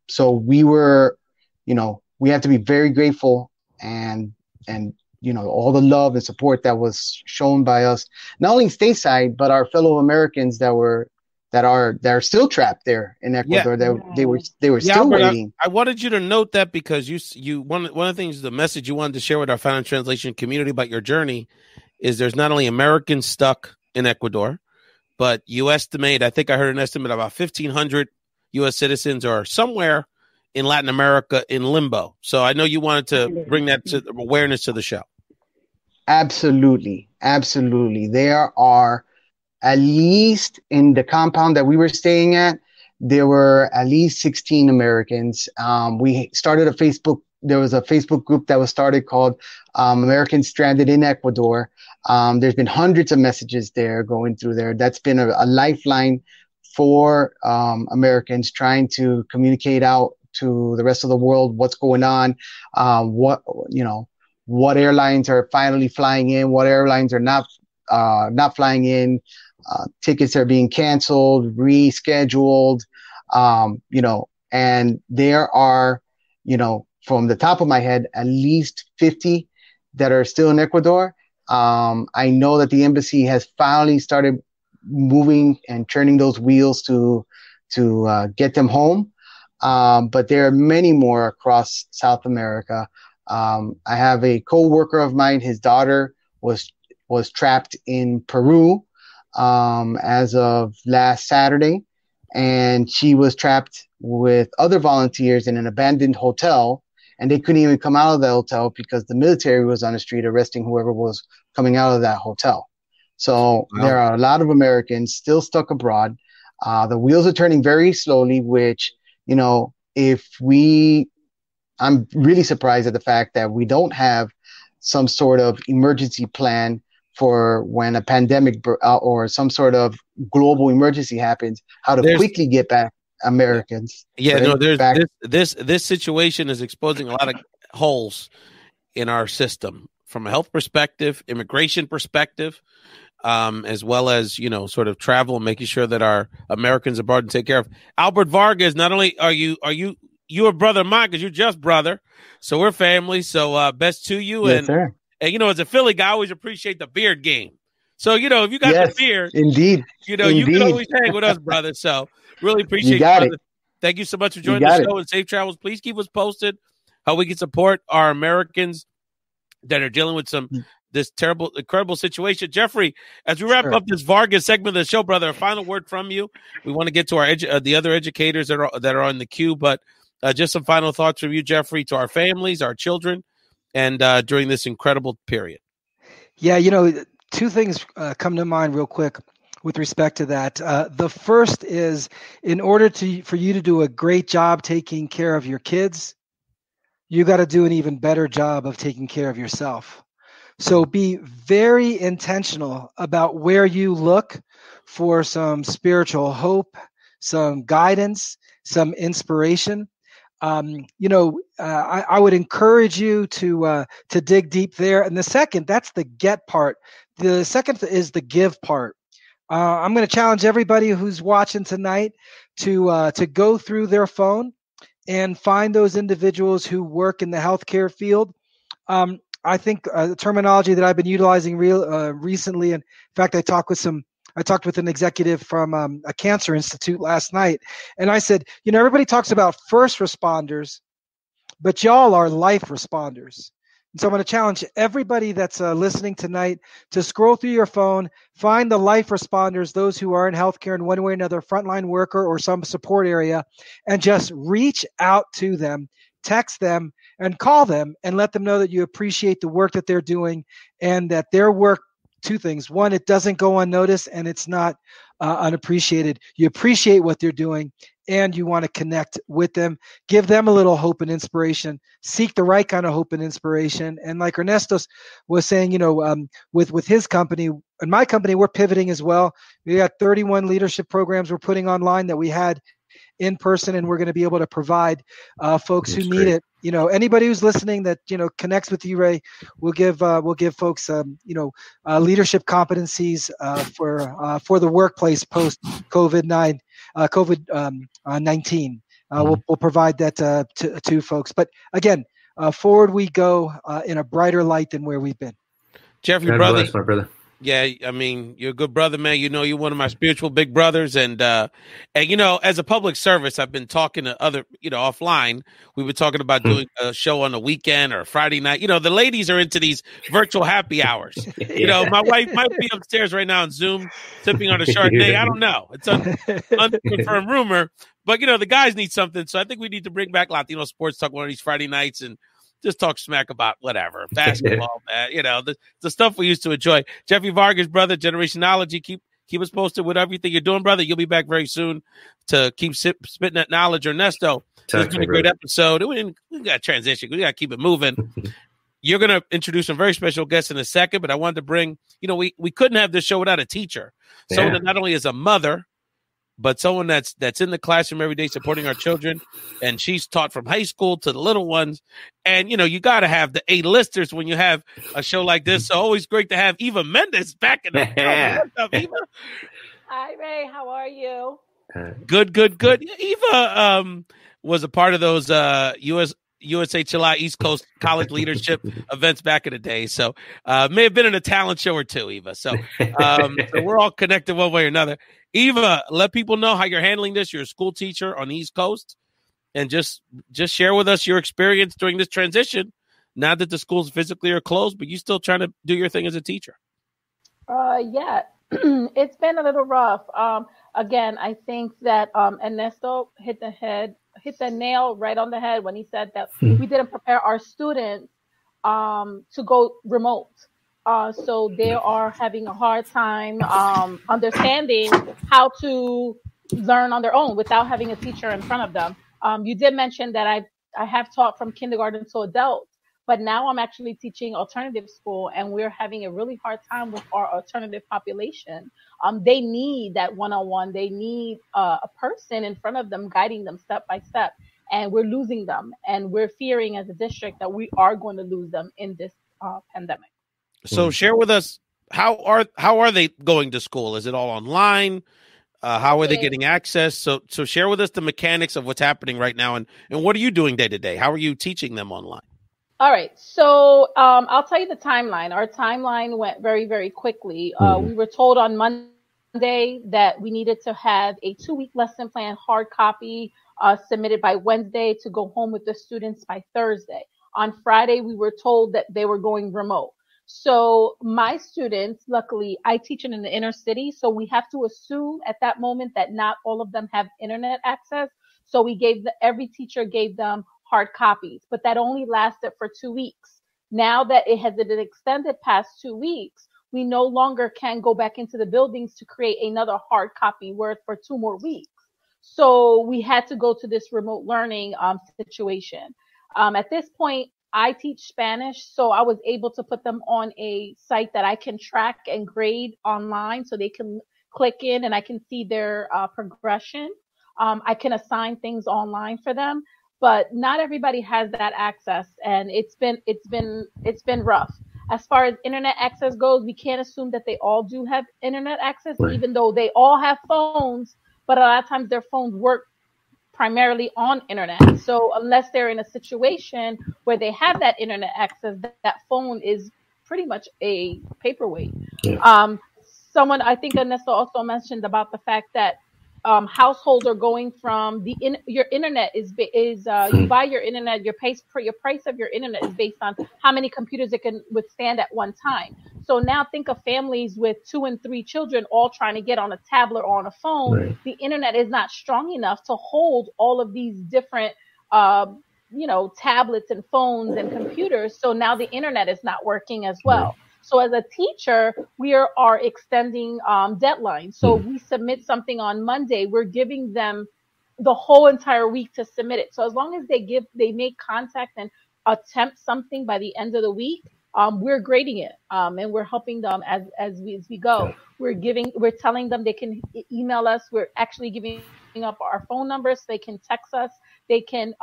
So we were, we have to be very grateful and all the love and support that was shown by us, not only stateside, but our fellow Americans that are still trapped there in Ecuador. They were still waiting. I wanted you to note that because you one of the things, the message you wanted to share with our Found in Translation community about your journey is there's not only Americans stuck in Ecuador, but you estimate, I think I heard an estimate about 1,500 U.S. citizens are somewhere in Latin America in limbo. So I know you wanted to bring that to awareness to the show. Absolutely. Absolutely. There are, at least in the compound that we were staying at, there were at least 16 Americans. We started there was a Facebook group that was started called Americans Stranded in Ecuador. There's been hundreds of messages there going through there. That's been a lifeline for Americans trying to communicate out to the rest of the world what's going on, what airlines are finally flying in, what airlines are not flying in. Tickets are being canceled, rescheduled, and there are, from the top of my head, at least 50 that are still in Ecuador. I know that the embassy has finally started moving and turning those wheels to get them home. But there are many more across South America. I have a co-worker of mine, his daughter was trapped in Peru as of last Saturday, and she was trapped with other volunteers in an abandoned hotel, and they couldn't even come out of the hotel because the military was on the street arresting whoever was coming out of that hotel. So There are a lot of Americans still stuck abroad. The wheels are turning very slowly, which, I'm really surprised at the fact that we don't have some sort of emergency plan for when a pandemic or some sort of global emergency happens, how to quickly get back Americans. Yeah, right? This situation is exposing a lot of holes in our system from a health perspective, immigration perspective, as well as, sort of travel and making sure that our Americans abroad and take care of. Albert Vargas, not only are you a brother of mine because you're just brother, so we're family. So best to you. Yes, sir. And, as a Philly guy, I always appreciate the beard game. So, if you got the beard, indeed, you can always hang with us, brother. So really appreciate you, brother. Thank you so much for joining the show and safe travels. Please keep us posted how we can support our Americans that are dealing with this terrible, incredible situation. Jeffrey, as we wrap up this Vargas segment of the show, brother, a final word from you. We want to get to our the other educators that are on the queue, but just some final thoughts from you, Jeffrey, to our families, our children, and during this incredible period. Yeah, two things come to mind real quick with respect to that. The first is, in order for you to do a great job taking care of your kids, you got to do an even better job of taking care of yourself. So be very intentional about where you look for some spiritual hope, some guidance, some inspiration. I would encourage you to dig deep there. And the second, that's the get part. The second is the give part. I'm going to challenge everybody who's watching tonight to go through their phone and find those individuals who work in the healthcare field. I think the terminology that I've been utilizing recently, in fact, I talked with an executive from a cancer institute last night, and I said, everybody talks about first responders, but y'all are life responders. And so I'm going to challenge everybody that's listening tonight to scroll through your phone, find the life responders, those who are in healthcare in one way or another, frontline worker or some support area, and just reach out to them, text them, and call them and let them know that you appreciate the work that they're doing and that their work, two things. One, it doesn't go unnoticed and it's not unappreciated. You appreciate what they're doing and you want to connect with them, give them a little hope and inspiration, seek the right kind of hope and inspiration. And like Ernesto was saying, with his company and my company, we're pivoting as well. We got 31 leadership programs we're putting online that we had in person, and we're going to be able to provide folks who need it. Anybody who's listening that connects with you, Ray, we'll give folks leadership competencies for the workplace post COVID-19. We'll provide that to folks. But again, forward we go in a brighter light than where we've been. Jeffrey, brother, my brother. Yeah, I mean, you're a good brother, man. You're one of my spiritual big brothers. And as a public service, I've been talking to other, offline. We've been talking about doing a show on the weekend or Friday night. The ladies are into these virtual happy hours. My wife might be upstairs right now on Zoom, sipping on a Chardonnay. I don't know. It's an unconfirmed rumor. But, the guys need something. So I think we need to bring back Latino Sports Talk one of these Friday nights and just talk smack about whatever, basketball, man, the stuff we used to enjoy. Jeffrey Vargas, brother, Generationology, keep us posted with everything you're doing, brother. You'll be back very soon to keep spitting that knowledge. Ernesto, it's been a great episode. We got to transition. We got to keep it moving. You're going to introduce some very special guests in a second, but I wanted to bring, we couldn't have this show without a teacher. Someone that not only is a mother, but someone that's in the classroom every day supporting our children. And she's taught from high school to the little ones. And, you got to have the A-listers when you have a show like this. So always great to have Eva Mendes back in the show. What's up, Eva? Hi, Ray. How are you? Good. Eva was a part of those USHLI East Coast college leadership events back in the day. So may have been in a talent show or two, Eva. So we're all connected one way or another. Eva, let people know how you're handling this. You're a school teacher on the East Coast. And just share with us your experience during this transition. Now that the schools physically are closed, but you're still trying to do your thing as a teacher. Yeah, it's been a little rough. Again, I think that Ernesto hit the nail right on the head when he said that we didn't prepare our students to go remote. So they are having a hard time understanding how to learn on their own without having a teacher in front of them. You did mention that I have taught from kindergarten to adults, but now I'm actually teaching alternative school, and we're having a really hard time with our alternative population. They need that one-on-one. They need a person in front of them guiding them step by step, and we're losing them. And we're fearing as a district that we are going to lose them in this pandemic. So share with us, how are they going to school? Is it all online? How are they getting access? So share with us the mechanics of what's happening right now, and what are you doing day to day? How are you teaching them online? All right. So I'll tell you the timeline. Our timeline went very, very quickly. We were told on Monday that we needed to have a 2-week lesson plan hard copy submitted by Wednesday to go home with the students by Thursday. On Friday, we were told that they were going remote. So my students, luckily, I teach in the inner city. So we have to assume at that moment that not all of them have internet access. So every teacher gave them hard copies, but that only lasted for 2 weeks. Now that it has been extended past 2 weeks, we no longer can go back into the buildings to create another hard copy worth for 2 more weeks. So we had to go to this remote learning situation. At this point, I teach Spanish, so I was able to put them on a site that I can track and grade online, so they can click in and I can see their progression. I can assign things online for them, but not everybody has that access, and it's been rough. As far as internet access goes, we can't assume that they all do have internet access, even though they all have phones, but a lot of times their phones work primarily on internet. So unless they're in a situation where they have that internet access, that phone is pretty much a paperweight. Someone, I think Ernesto also mentioned about the fact that households are going from your internet is you buy your internet, your price of your internet is based on how many computers it can withstand at one time. So now think of families with 2 and 3 children all trying to get on a tablet or on a phone. Right. The internet is not strong enough to hold all of these different tablets and phones and computers. So now the internet is not working as well. Right. So as a teacher, we are extending deadlines. So we submit something on Monday, we're giving them the whole entire week to submit it. So as long as they make contact and attempt something by the end of the week, we're grading it, and we're helping them as we go. We're telling them they can email us. We're actually giving up our phone numbers so they can text us. They can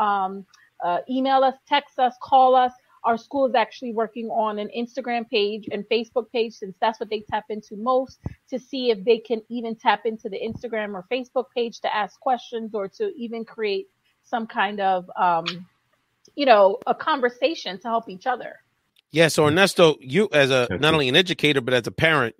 email us, text us, call us. Our school is actually working on an Instagram page and Facebook page, since that's what they tap into most, to see if they can even tap into the Instagram or Facebook page to ask questions or to even create some kind of, a conversation to help each other. Yeah. So Ernesto, you as not only an educator, but as a parent,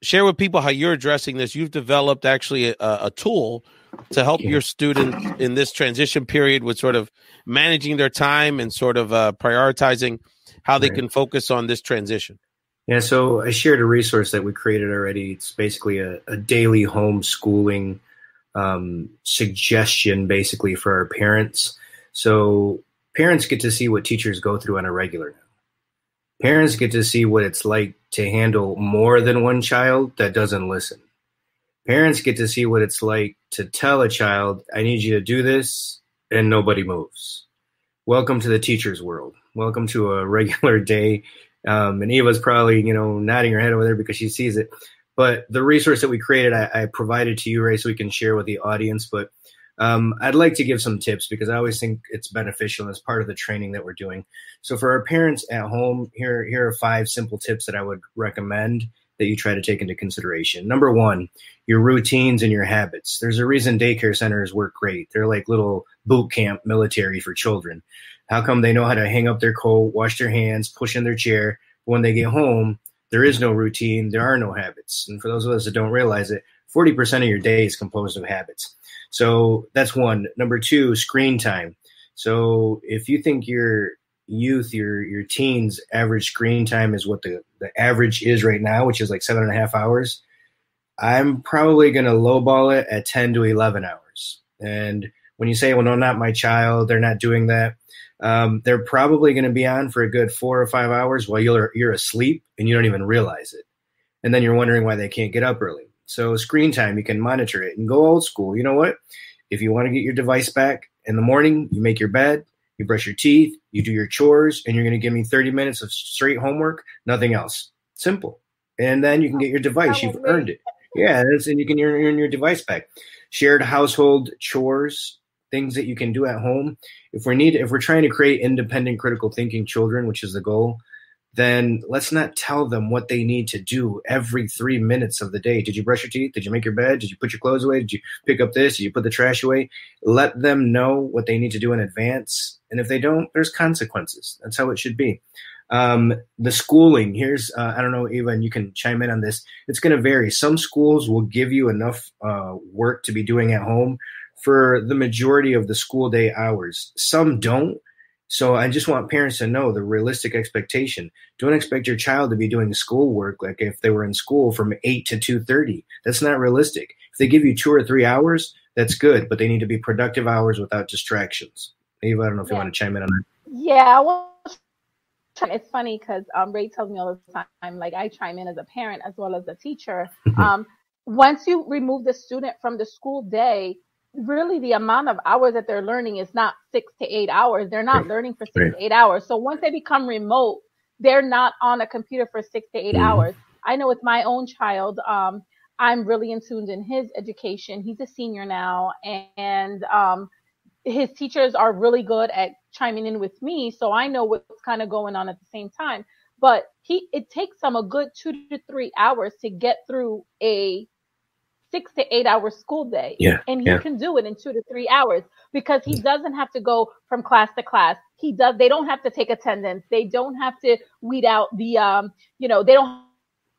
share with people how you're addressing this. You've developed actually a tool to help your students in this transition period with sort of managing their time and sort of prioritizing how they can focus on this transition. Yeah, so I shared a resource that we created already. It's basically a daily homeschooling suggestion, basically, for our parents. So Parents get to see what teachers go through on a regular now. Parents get to see what it's like to handle more than one child that doesn't listen. Parents get to see what it's like to tell a child, I need you to do this, and nobody moves. Welcome to the teacher's world. Welcome to a regular day. And Eva's probably, nodding her head over there because she sees it. But the resource that we created, I provided to you, Ray, so we can share with the audience. But I'd like to give some tips because I always think it's beneficial as part of the training that we're doing. So for our parents at home, here are 5 simple tips that I would recommend that you try to take into consideration. Number 1, your routines and your habits. There's a reason daycare centers work great. They're like little boot camp military for children. How come they know how to hang up their coat, wash their hands, push in their chair? When they get home, there is no routine. There are no habits. And for those of us that don't realize it, 40% of your day is composed of habits. So that's 1. Number 2, screen time. So if you think your youth, your teens average screen time is what the average is right now, which is like 7.5 hours, I'm probably going to lowball it at 10 to 11 hours. And when you say, well, no, not my child, they're not doing that, they're probably going to be on for a good 4 or 5 hours while you're asleep and you don't even realize it. And then you're wondering why they can't get up early. So screen time, you can monitor it and go old school. You know what? If you want to get your device back in the morning, you make your bed, you brush your teeth, you do your chores, and you're going to give me 30 minutes of straight homework, nothing else. Simple. And then you can get your device. You've earned it. Yeah, and you can earn your device back. Shared household chores, things that you can do at home. If we're trying to create independent, critical thinking children, which is the goal, then let's not tell them what they need to do every 3 minutes of the day. Did you brush your teeth? Did you make your bed? Did you put your clothes away? Did you pick up this? Did you put the trash away? Let them know what they need to do in advance. And if they don't, there's consequences. That's how it should be. The schooling, here's, I don't know, Eva, and you can chime in on this. It's going to vary. Some schools will give you enough work to be doing at home for the majority of the school day hours. Some don't. So I just want parents to know the realistic expectation. Don't expect your child to be doing schoolwork like if they were in school from 8 to 2:30. That's not realistic. If they give you 2 or 3 hours, that's good, but they need to be productive hours without distractions. Eva, I don't know if you want to chime in on that. Yeah, it's funny because Ray tells me all the time, like I chime in as a parent as well as a teacher. Once you remove the student from the school day, really the amount of hours that they're learning is not 6 to 8 hours. They're not learning for 6 to 8 hours. So once they become remote, they're not on a computer for 6 to 8 hours. I know with my own child, I'm really in tune in his education. He's a senior now, and his teachers are really good at chiming in with me. So I know what's kind of going on at the same time. But it takes them a good 2 to 3 hours to get through a 6 to 8 hour school day. And he can do it in 2 to 3 hours because he doesn't have to go from class to class. They don't have to take attendance. They don't have to weed out the, they don't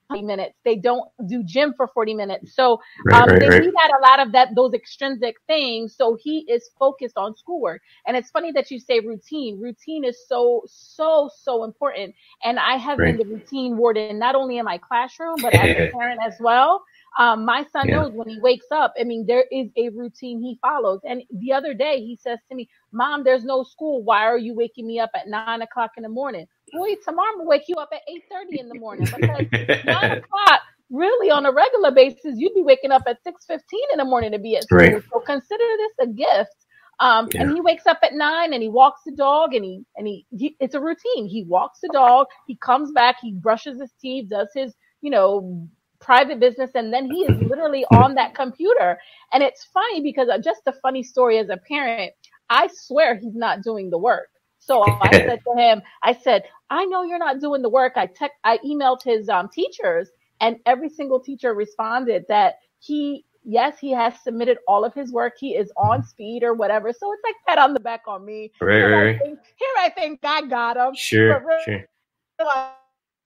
40 minutes. They don't do gym for 40 minutes. So they weed out a lot of those extrinsic things. So he is focused on schoolwork. And it's funny that you say routine. Routine is so, so, so important. And I have been the routine warden, not only in my classroom, but as a parent as well. My son knows when he wakes up, there is a routine he follows. And the other day he says to me, Mom, there's no school. Why are you waking me up at 9 o'clock in the morning? Boy, tomorrow I'm going to wake you up at 8:30 in the morning because 9 o'clock, really on a regular basis, you'd be waking up at 6:15 in the morning to be at school. So consider this a gift. And he wakes up at 9 and he walks the dog and he it's a routine. He walks the dog, he comes back, he brushes his teeth, does his, private business, and then he is literally on that computer. And it's funny because just a funny story as a parent, I swear he's not doing the work. So I said to him, I know you're not doing the work. I emailed his teachers, and every single teacher responded that he has submitted all of his work. He is on speed or whatever. So it's like pat on the back on me. Right. I think I got him. Sure.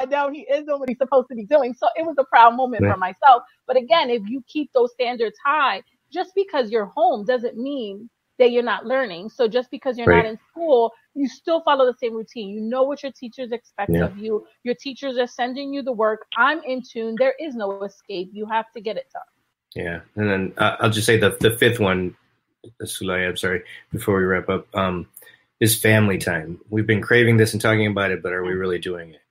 I know he is doing what he's supposed to be doing. So it was a proud moment for myself. But again, if you keep those standards high, just because you're home doesn't mean that you're not learning. So just because you're not in school, you still follow the same routine. You know what your teachers expect of you. Your teachers are sending you the work. I'm in tune. There is no escape. You have to get it done. Yeah. And then I'll just say the fifth one, Sulaya, I'm sorry, before we wrap up. is family time. We've been craving this and talking about it, but are we really doing it?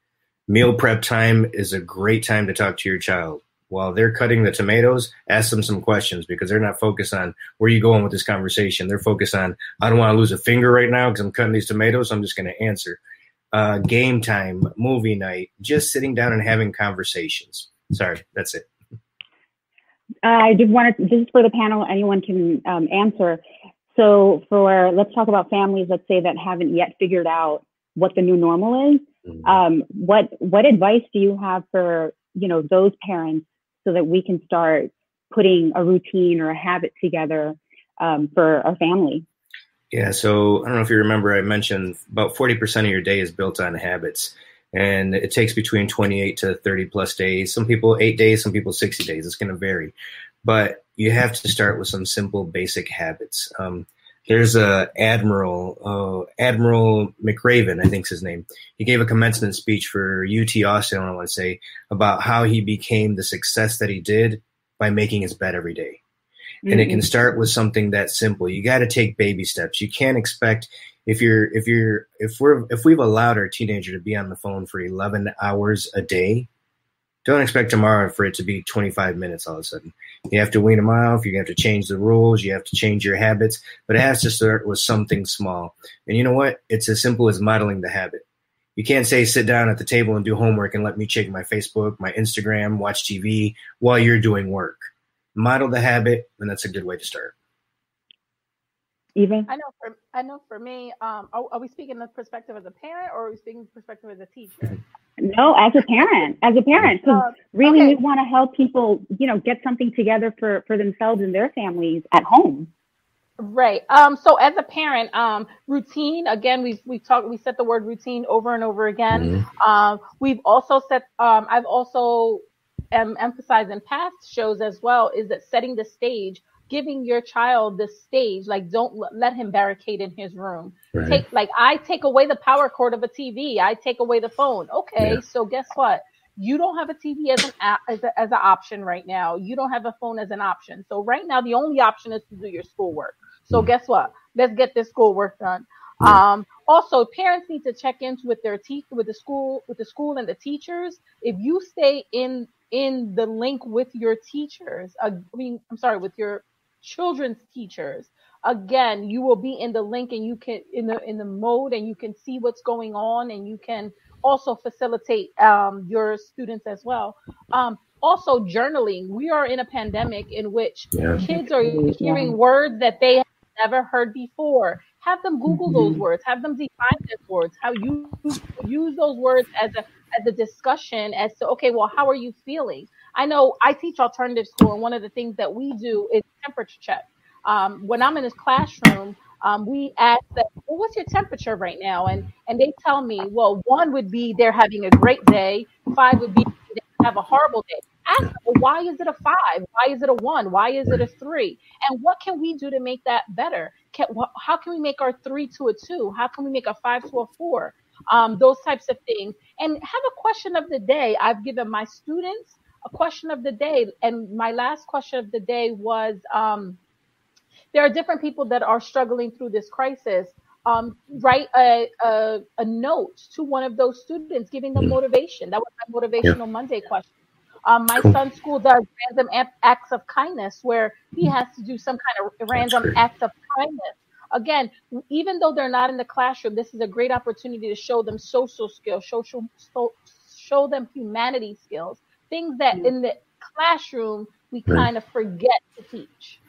Meal prep time is a great time to talk to your child. While they're cutting the tomatoes, ask them some questions, because they're not focused on where you going with this conversation. They're focused on, I don't want to lose a finger right now because I'm cutting these tomatoes. So I'm just going to answer. Game time, movie night, just sitting down and having conversations. Sorry, that's it. I just wanted, this is for the panel, anyone can answer. So let's talk about families, let's say, that haven't yet figured out what the new normal is. What advice do you have for, those parents, so that we can start putting a routine or a habit together for our family? Yeah, so I don't know if you remember, I mentioned about 40% of your day is built on habits, and it takes between 28 to 30 plus days. Some people 8 days, some people 60 days. It's going to vary, but you have to start with some simple, basic habits. There's Admiral McRaven, I think's his name. He gave a commencement speech for UT Austin, I want to say, about how he became the success that he did by making his bed every day. And it can start with something that simple. You got to take baby steps. You can't expect, if we've allowed our teenager to be on the phone for 11 hours a day, don't expect tomorrow for it to be 25 minutes all of a sudden. You have to wean them off. You have to change the rules. You have to change your habits. But it has to start with something small. And you know what? It's as simple as modeling the habit. You can't say sit down at the table and do homework and let me check my Facebook, my Instagram, watch TV while you're doing work. Model the habit, and that's a good way to start. Even I know for me, are we speaking the perspective as a parent, or are we speaking the perspective as a teacher? No, as a parent, because really we want to help people, get something together for themselves and their families at home. Right. So as a parent, routine, again, we set the word routine over and over again. We've also I've also emphasized in past shows as well, is that setting the stage, giving your child the stage, like don't let him barricade in his room. Right. I take away the power cord of a TV. I take away the phone. Okay. Yeah. So guess what? You don't have a TV as an option right now. You don't have a phone as an option. So right now, the only option is to do your schoolwork. So guess what? Let's get this schoolwork done. Also, parents need to check in with the school and the teachers. If you stay in the link with your teachers, with your children's teachers, again, you will be in the link, and you can in the mode, and you can see what's going on, and you can also facilitate your students as well. Also, journaling. We are in a pandemic in which kids are hearing words that they have never heard before. Have them Google those words. Have them define those words. How you use those words as a discussion as to, okay, well, how are you feeling? I know I teach alternative school, and one of the things that we do is temperature check. When I'm in this classroom, we ask that, well, what's your temperature right now? And they tell me, well, 1 would be they're having a great day. 5 would be they have a horrible day. Ask them, well, why is it a 5? Why is it a 1? Why is it a 3? And what can we do to make that better? How can we make our 3 to a 2? How can we make a 5 to a 4? Those types of things. And have a question of the day. I've given my students a question of the day. And my last question of the day was, there are different people that are struggling through this crisis. Write a note to one of those students, giving them motivation. That was my Motivational Monday question. My son's school does random acts of kindness, where he has to do some kind of random acts of kindness. Again, even though they're not in the classroom, this is a great opportunity to show them social skills, show them humanity skills, things that in the classroom we kind of forget to teach.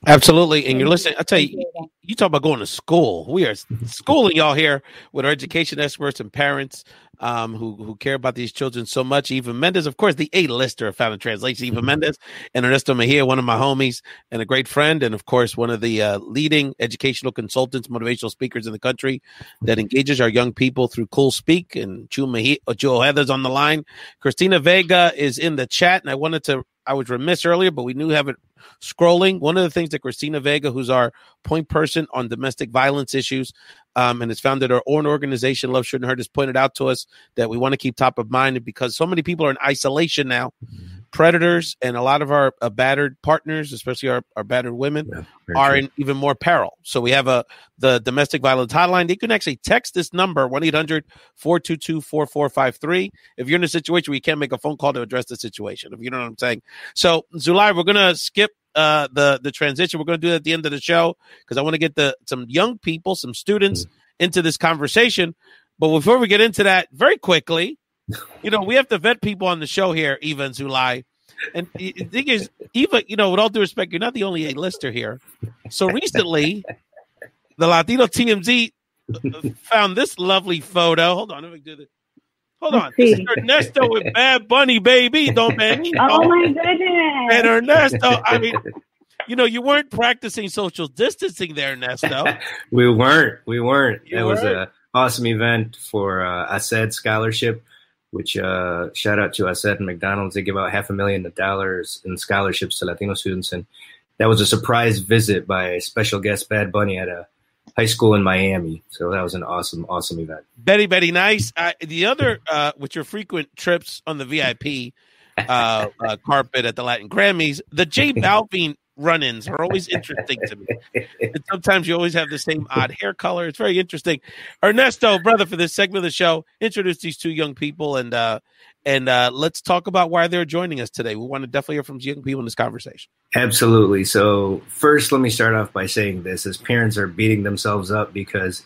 Absolutely. And you're listening. I tell you, you talk about going to school. We are schooling y'all here with our education experts and parents who care about these children so much. Eva Mendes, of course, the A-lister of Found in Translation, Eva Mendes, and Ernesto Mejia, one of my homies and a great friend, and of course, one of the leading educational consultants, motivational speakers in the country that engages our young people through Cool Speak. And Jewel Heather's on the line. Christina Vega is in the chat, and I was remiss earlier, but we knew have it scrolling. One of the things that Christina Vega, who's our point person on domestic violence issues, and has founded our own organization, Love Shouldn't Hurt, has pointed out to us that we want to keep top of mind, because so many people are in isolation now. predators, and a lot of our battered partners, especially our battered women, are in even more peril. So we have the domestic violence hotline. They can actually text this number, 1-800-422-4453. If you're in a situation where you can't make a phone call to address the situation, if you know what I'm saying. So Zulay, we're going to skip the transition. We're going to do it at the end of the show because I want to get some young people, some students into this conversation. But before we get into that, very quickly, we have to vet people on the show here, Eva and Zulay. And the thing is, Eva, with all due respect, you're not the only A-lister here. So recently, the Latino TMZ found this lovely photo. Hold on, let me do this. Hold on. This is Ernesto with Bad Bunny, baby. Don't bang. Oh, my goodness. And Ernesto, I mean, you weren't practicing social distancing there, Ernesto. We weren't. It was an awesome event for ASED Scholarship, which shout out to ASED and McDonald's. They give out $500,000 in scholarships to Latino students. And that was a surprise visit by special guest Bad Bunny at a high school in Miami. So that was an awesome, awesome event. Very nice. The other, with your frequent trips on the VIP carpet at the Latin Grammys, the J Balvin run-ins are always interesting to me. And sometimes you always have the same odd hair color. It's very interesting. Ernesto, brother, for this segment of the show, introduce these two young people and let's talk about why they're joining us today. We want to definitely hear from young people in this conversation. Absolutely. So first, let me start off by saying this. As parents are beating themselves up because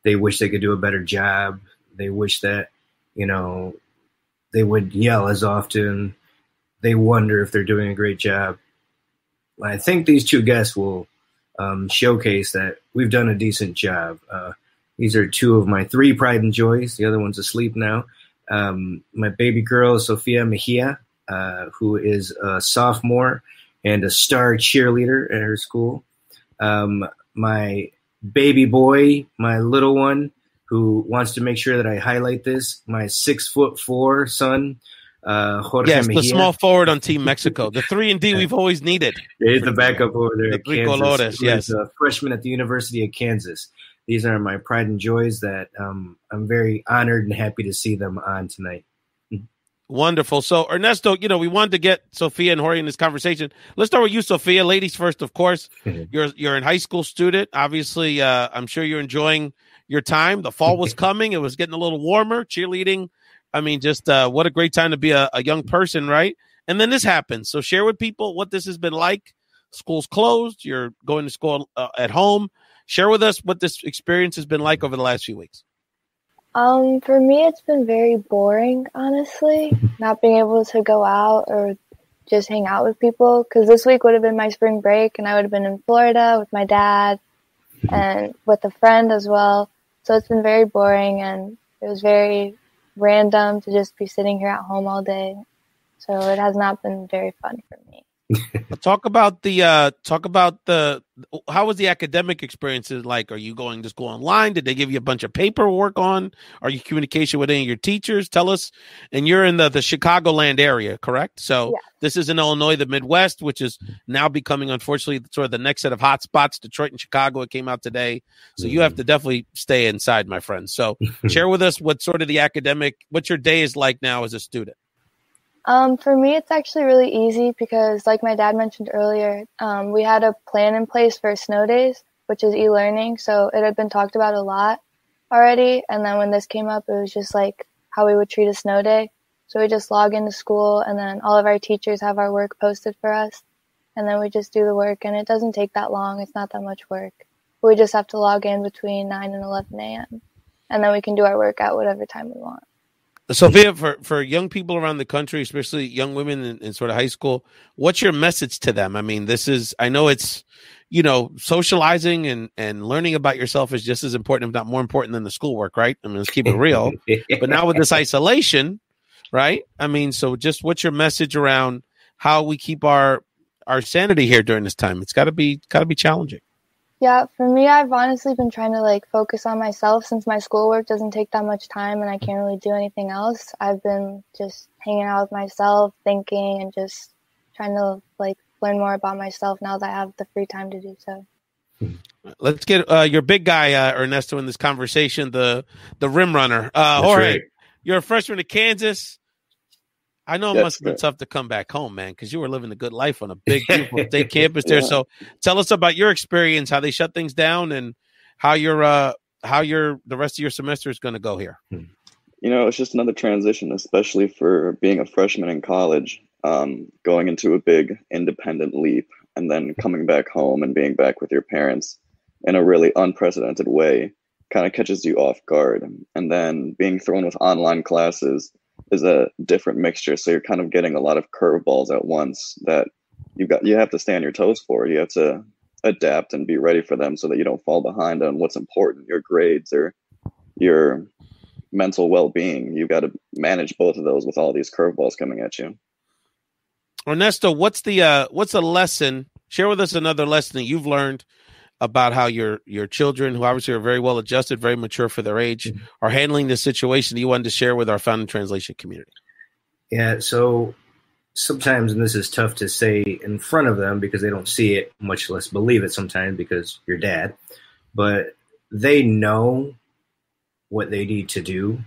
they wish they could do a better job. They wish that, they would yell as often. They wonder if they're doing a great job. I think these two guests will showcase that we've done a decent job. These are two of my 3 pride and joys. The other one's asleep now. My baby girl, Sofia Mejia, who is a sophomore and a star cheerleader at her school. My baby boy, my little one, who wants to make sure that I highlight this, my 6'4" son, Jorge Mejia. The small forward on Team Mexico, the 3-and-D we've always needed. He's the backup over there at Kansas. Colores, yes. He's a freshman at the University of Kansas. These are my pride and joys that I'm very honored and happy to see them on tonight. Wonderful. So, Ernesto, we wanted to get Sofia and Jorge in this conversation. Let's start with you, Sofia. Ladies first, of course. You're a high school student. Obviously, I'm sure you're enjoying your time. The fall was coming. It was getting a little warmer. Cheerleading. I mean, just what a great time to be a young person, right? And then this happens. So share with people what this has been like. School's closed. You're going to school at home. Share with us what this experience has been like over the last few weeks. For me, it's been very boring, honestly, not being able to go out or just hang out with people. Because this week would have been my spring break, and I would have been in Florida with my dad and with a friend as well. So it's been very boring, and it was very random to just be sitting here at home all day. So it has not been very fun for me. Talk about how was the academic experiences like? Are you going to school online? Did they give you a bunch of paperwork on? Are you in communication with any of your teachers? Tell us. And you're in the Chicagoland area, correct? So This is in Illinois, the Midwest, which is now becoming, unfortunately, sort of the next set of hot spots. Detroit and Chicago, it came out today. So you have to definitely stay inside, my friend. So share with us what your day is like now as a student. For me, it's actually really easy because, like my dad mentioned earlier, we had a plan in place for snow days, which is e-learning. So it had been talked about a lot already. And then when this came up, it was just like how we would treat a snow day. So we just log into school, and then all of our teachers have our work posted for us. And then we just do the work, and it doesn't take that long. It's not that much work. We just have to log in between 9 and 11 a.m. And then we can do our work at whatever time we want. Sophia, for young people around the country, especially young women in sort of high school, what's your message to them? I mean, I know it's, socializing and learning about yourself is just as important, if not more important than the schoolwork, right? I mean, let's keep it real. But now with this isolation, right? I mean, so just what's your message around how we keep our sanity here during this time? It's gotta be challenging. Yeah, for me, I've honestly been trying to focus on myself since my schoolwork doesn't take that much time and I can't really do anything else. I've been just hanging out with myself, thinking, and just trying to learn more about myself now that I have the free time to do so. Let's get your big guy, Ernesto, in this conversation, the rim runner. Jorge, right. You're a freshman at Kansas. I know it must have been tough to come back home, man, because you were living a good life on a big, beautiful state campus there. So tell us about your experience, how they shut things down, and how the rest of your semester is going to go here. It's just another transition, especially for being a freshman in college, going into a big independent leap and then coming back home and being back with your parents in a really unprecedented way kind of catches you off guard. And then being thrown with online classes is a different mixture. So you're kind of getting a lot of curveballs at once that you have to stay on your toes for. You have to adapt and be ready for them so that you don't fall behind on what's important, your grades or your mental well-being. You've got to manage both of those with all these curveballs coming at you. Ernesto, what's the lesson? Share with us another lesson that you've learned about how your children, who obviously are very well adjusted, very mature for their age, are handling this situation that you wanted to share with our Found in Translation community. Yeah, so sometimes, and this is tough to say in front of them because they don't see it, much less believe it sometimes because you're dad, but they know what they need to do.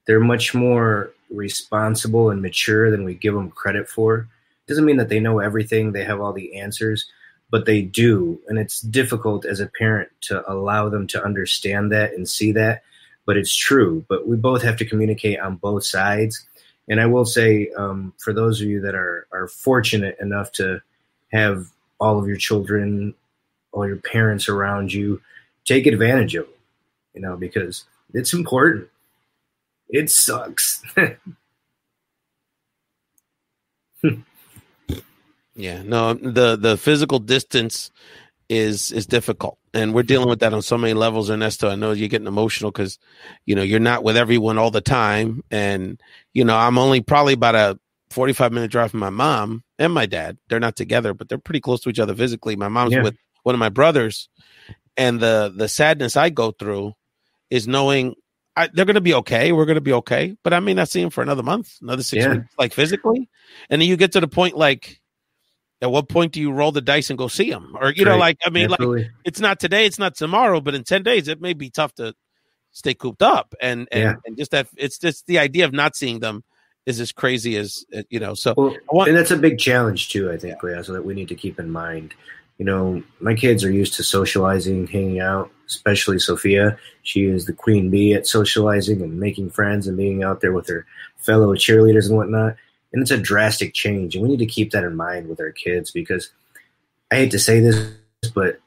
They're much more responsible and mature than we give them credit for. Doesn't mean that they know everything, they have all the answers, but they do. And it's difficult as a parent to allow them to understand that and see that, but it's true. But we both have to communicate on both sides. And I will say, for those of you that are fortunate enough to have all of your children, all your parents around you, take advantage of them, because it's important. It sucks. Yeah, no, the physical distance is difficult, and we're dealing with that on so many levels, Ernesto. I know you're getting emotional because, you're not with everyone all the time, and I'm only probably about a 45-minute drive from my mom and my dad. They're not together, but they're pretty close to each other physically. My mom's with one of my brothers, and the sadness I go through is knowing they're going to be okay. We're going to be okay, but I may not see them for another month, another 6 weeks, like physically, and then you get to the point like, at what point do you roll the dice and go see them? Or, Absolutely. It's not today, it's not tomorrow, but in 10 days, it may be tough to stay cooped up. And just that it's just the idea of not seeing them is as crazy as, so. And that's a big challenge too, I think, Leah, so that we need to keep in mind. My kids are used to socializing, hanging out, especially Sophia. She is the queen bee at socializing and making friends and being out there with her fellow cheerleaders and whatnot. And it's a drastic change, and we need to keep that in mind with our kids because I hate to say this, but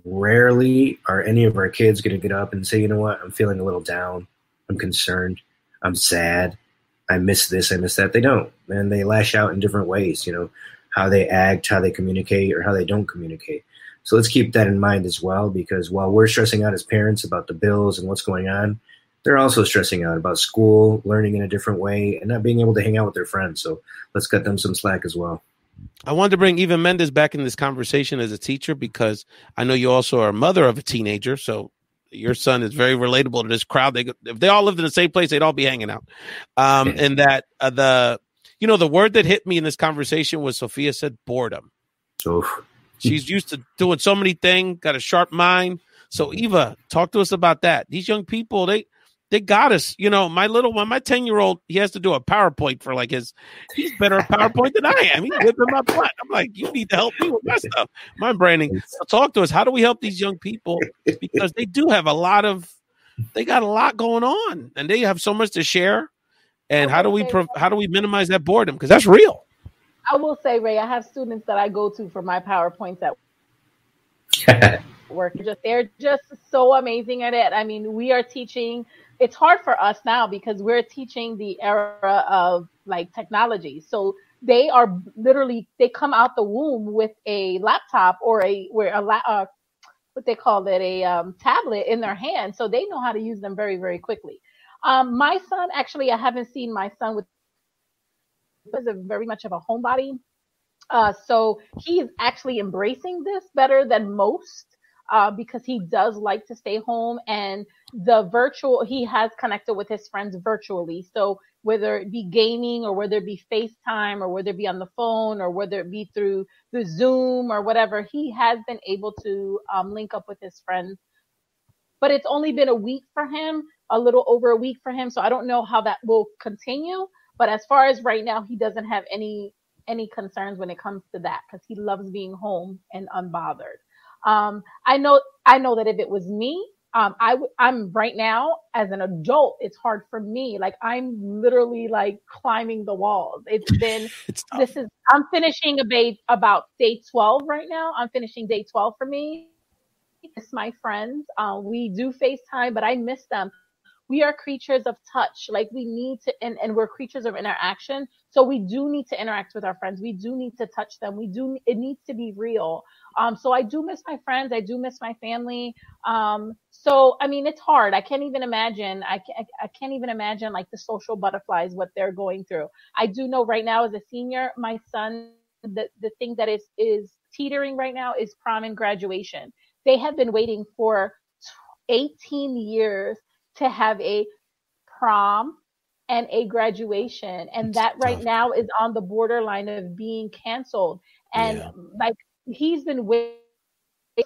rarely are any of our kids going to get up and say, you know what, I'm feeling a little down. I'm concerned. I'm sad. I miss this. I miss that. They don't. And they lash out in different ways, how they act, how they communicate, or how they don't communicate. So let's keep that in mind as well, because while we're stressing out as parents about the bills and what's going on, they're also stressing out about school, learning in a different way, and not being able to hang out with their friends. So let's cut them some slack as well. I wanted to bring Eva Mendes back in this conversation as a teacher because I know you also are a mother of a teenager. So your son is very relatable to this crowd. If they all lived in the same place, they'd all be hanging out. And that the word that hit me in this conversation was Sophia said boredom. She's used to doing so many things, got a sharp mind. So Eva, talk to us about that. These young people, they got us. My little one, my 10-year-old, he has to do a PowerPoint for he's better at PowerPoint than I am. He's whipping my butt. I'm like, you need to help me with my stuff, my branding. So talk to us. How do we help these young people? Because they do have they got a lot going on and they have so much to share. And how do we minimize that boredom? Because that's real. I will say, Ray, I have students that I go to for my PowerPoints at work. They're just so amazing at it. I mean, we are teaching. It's hard for us now because we're teaching the era of technology. So they are they come out the womb with a laptop or what they call it, a tablet in their hand. So they know how to use them very, very quickly. My son, actually, I haven't seen my son was very much of a homebody. So he's actually embracing this better than most. Because he does like to stay home and he has connected with his friends virtually. So whether it be gaming or whether it be FaceTime or whether it be on the phone or whether it be through the Zoom or whatever, he has been able to link up with his friends. But it's only been a week for him, a little over a week for him. So I don't know how that will continue. But as far as right now, he doesn't have any concerns when it comes to that, because he loves being home and unbothered. I know that if it was me, I'm right now as an adult, it's hard for me. Like, I'm literally like climbing the walls. I'm finishing about day 12 right now. I'm finishing day 12 for me. It's my friends. We do FaceTime, but I miss them. We are creatures of touch. Like, we need to, and we're creatures of interaction. So we do need to interact with our friends. We do need to touch them. It needs to be real. So I do miss my friends. I do miss my family. So, I mean, it's hard. I can't even imagine. I can't even imagine like the social butterflies, what they're going through. I do know right now as a senior, my son, the thing that is teetering right now is prom and graduation. They have been waiting for 18 years to have a prom and a graduation. And that right now is on the borderline of being canceled. And like, he's been waiting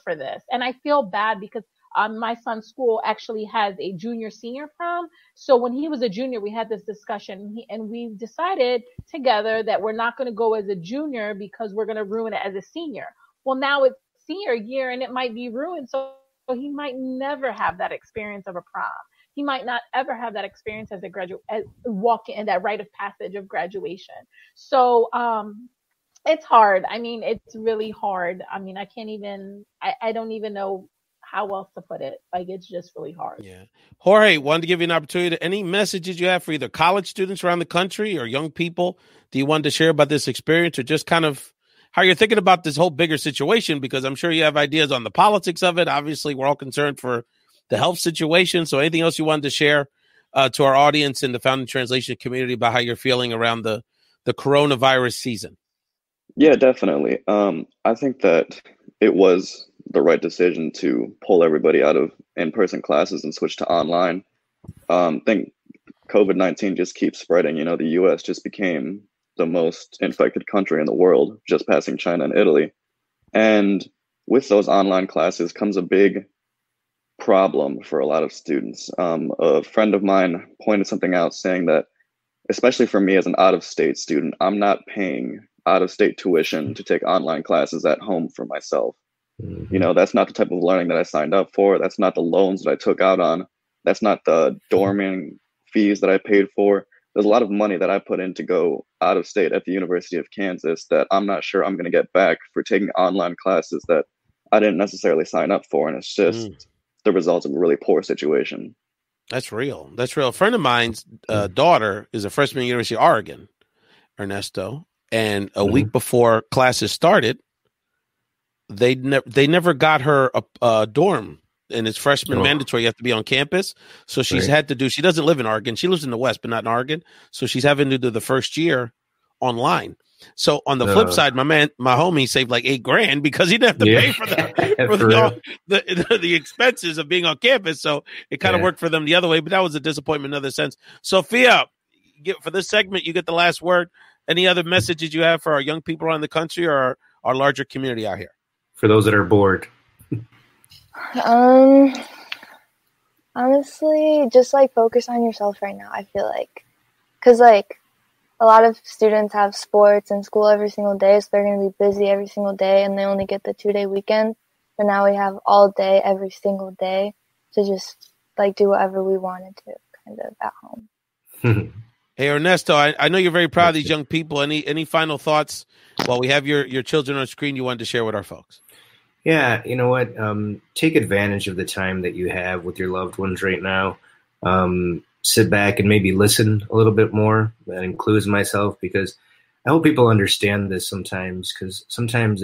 for this. And I feel bad because my son's school actually has a junior senior prom. So when he was a junior, we had this discussion and we decided together that we're not going to go as a junior because we're going to ruin it as a senior. Well, now it's senior year and it might be ruined. So he might never have that experience of a prom. He might not ever have that experience as a graduate, walking in that rite of passage of graduation. So, it's hard. I mean, it's really hard. I mean, I don't even know how else to put it. Like, it's just really hard. Yeah. Jorge, wanted to give you an opportunity. Any messages you have for either college students around the country or young people do you want to share about this experience, or just kind of how you're thinking about this whole bigger situation? Because I'm sure you have ideas on the politics of it. Obviously, we're all concerned for the health situation. So anything else you wanted to share to our audience in the Founding Translation community about how you're feeling around the coronavirus season? Yeah, definitely. I think that it was the right decision to pull everybody out of in-person classes and switch to online. I think COVID-19 just keeps spreading. You know, the U.S. just became the most infected country in the world, just passing China and Italy. And with those online classes comes a big problem for a lot of students. A friend of mine pointed something out saying that, especially for me as an out-of-state student, I'm not paying out-of-state tuition to take online classes at home for myself. Mm-hmm. You know, that's not the type of learning that I signed up for. That's not the loans that I took out on. That's not the dorming fees that I paid for. There's a lot of money that I put in to go out of state at the University of Kansas that I'm not sure I'm going to get back for taking online classes that I didn't necessarily sign up for. And it's just the result of a really poor situation. That's real. That's real. A friend of mine's daughter is a freshman at the University of Oregon, Ernesto. And a week before classes started, they never got her a dorm. And it's freshman mandatory. You have to be on campus. So she's had to do, she doesn't live in Oregon. She lives in the West, but not in Oregon. So she's having to do the first year online. So on the flip side, my homie saved like $8,000 because he didn't have to pay for the expenses of being on campus. So it kind of worked for them the other way, but that was a disappointment in another sense. Sophia, for this segment, you get the last word. Any other messages you have for our young people around the country or our larger community out here? For those that are bored. Honestly, just like focus on yourself right now. I feel like, because like a lot of students have sports and school every single day, so they're going to be busy every single day, and they only get the 2-day weekend. But now we have all day, every single day, to just like do whatever we wanted to, kind of at home. Hey, Ernesto, I know you're very proud of these young people. Any final thoughts while we have your children on screen you wanted to share with our folks? Yeah, you know what? Take advantage of the time that you have with your loved ones right now. Sit back and maybe listen a little bit more. That includes myself, because I hope people understand this sometimes, because sometimes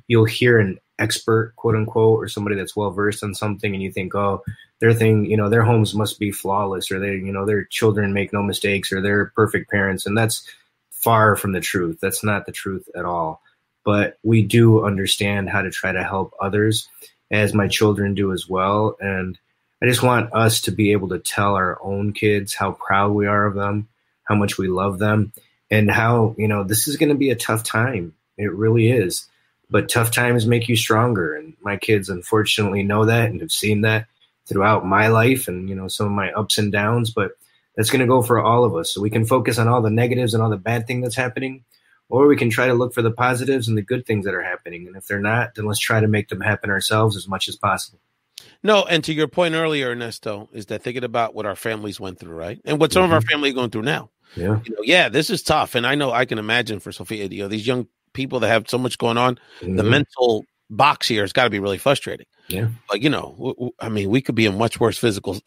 you'll hear an expert, quote unquote, or somebody that's well versed on something, and you think, oh, their homes must be flawless, or their children make no mistakes, or they're perfect parents, and that's far from the truth. That's not the truth at all. But we do understand how to try to help others, as my children do as well. And I just want us to be able to tell our own kids how proud we are of them, how much we love them, and how, this is going to be a tough time. It really is. But tough times make you stronger. And my kids, unfortunately, know that and have seen that throughout my life and, some of my ups and downs. But that's going to go for all of us. So we can focus on all the negatives and all the bad thing that's happening, or we can try to look for the positives and the good things that are happening. And if they're not, then let's try to make them happen ourselves as much as possible. No, and to your point earlier, Ernesto, is that thinking about what our families went through, right? And what some of our family are going through now. Yeah. Yeah, this is tough. And I know I can imagine for Sophia, these young people that have so much going on, the mental box here has got to be really frustrating. Yeah. But, I mean, we could be in much worse physical,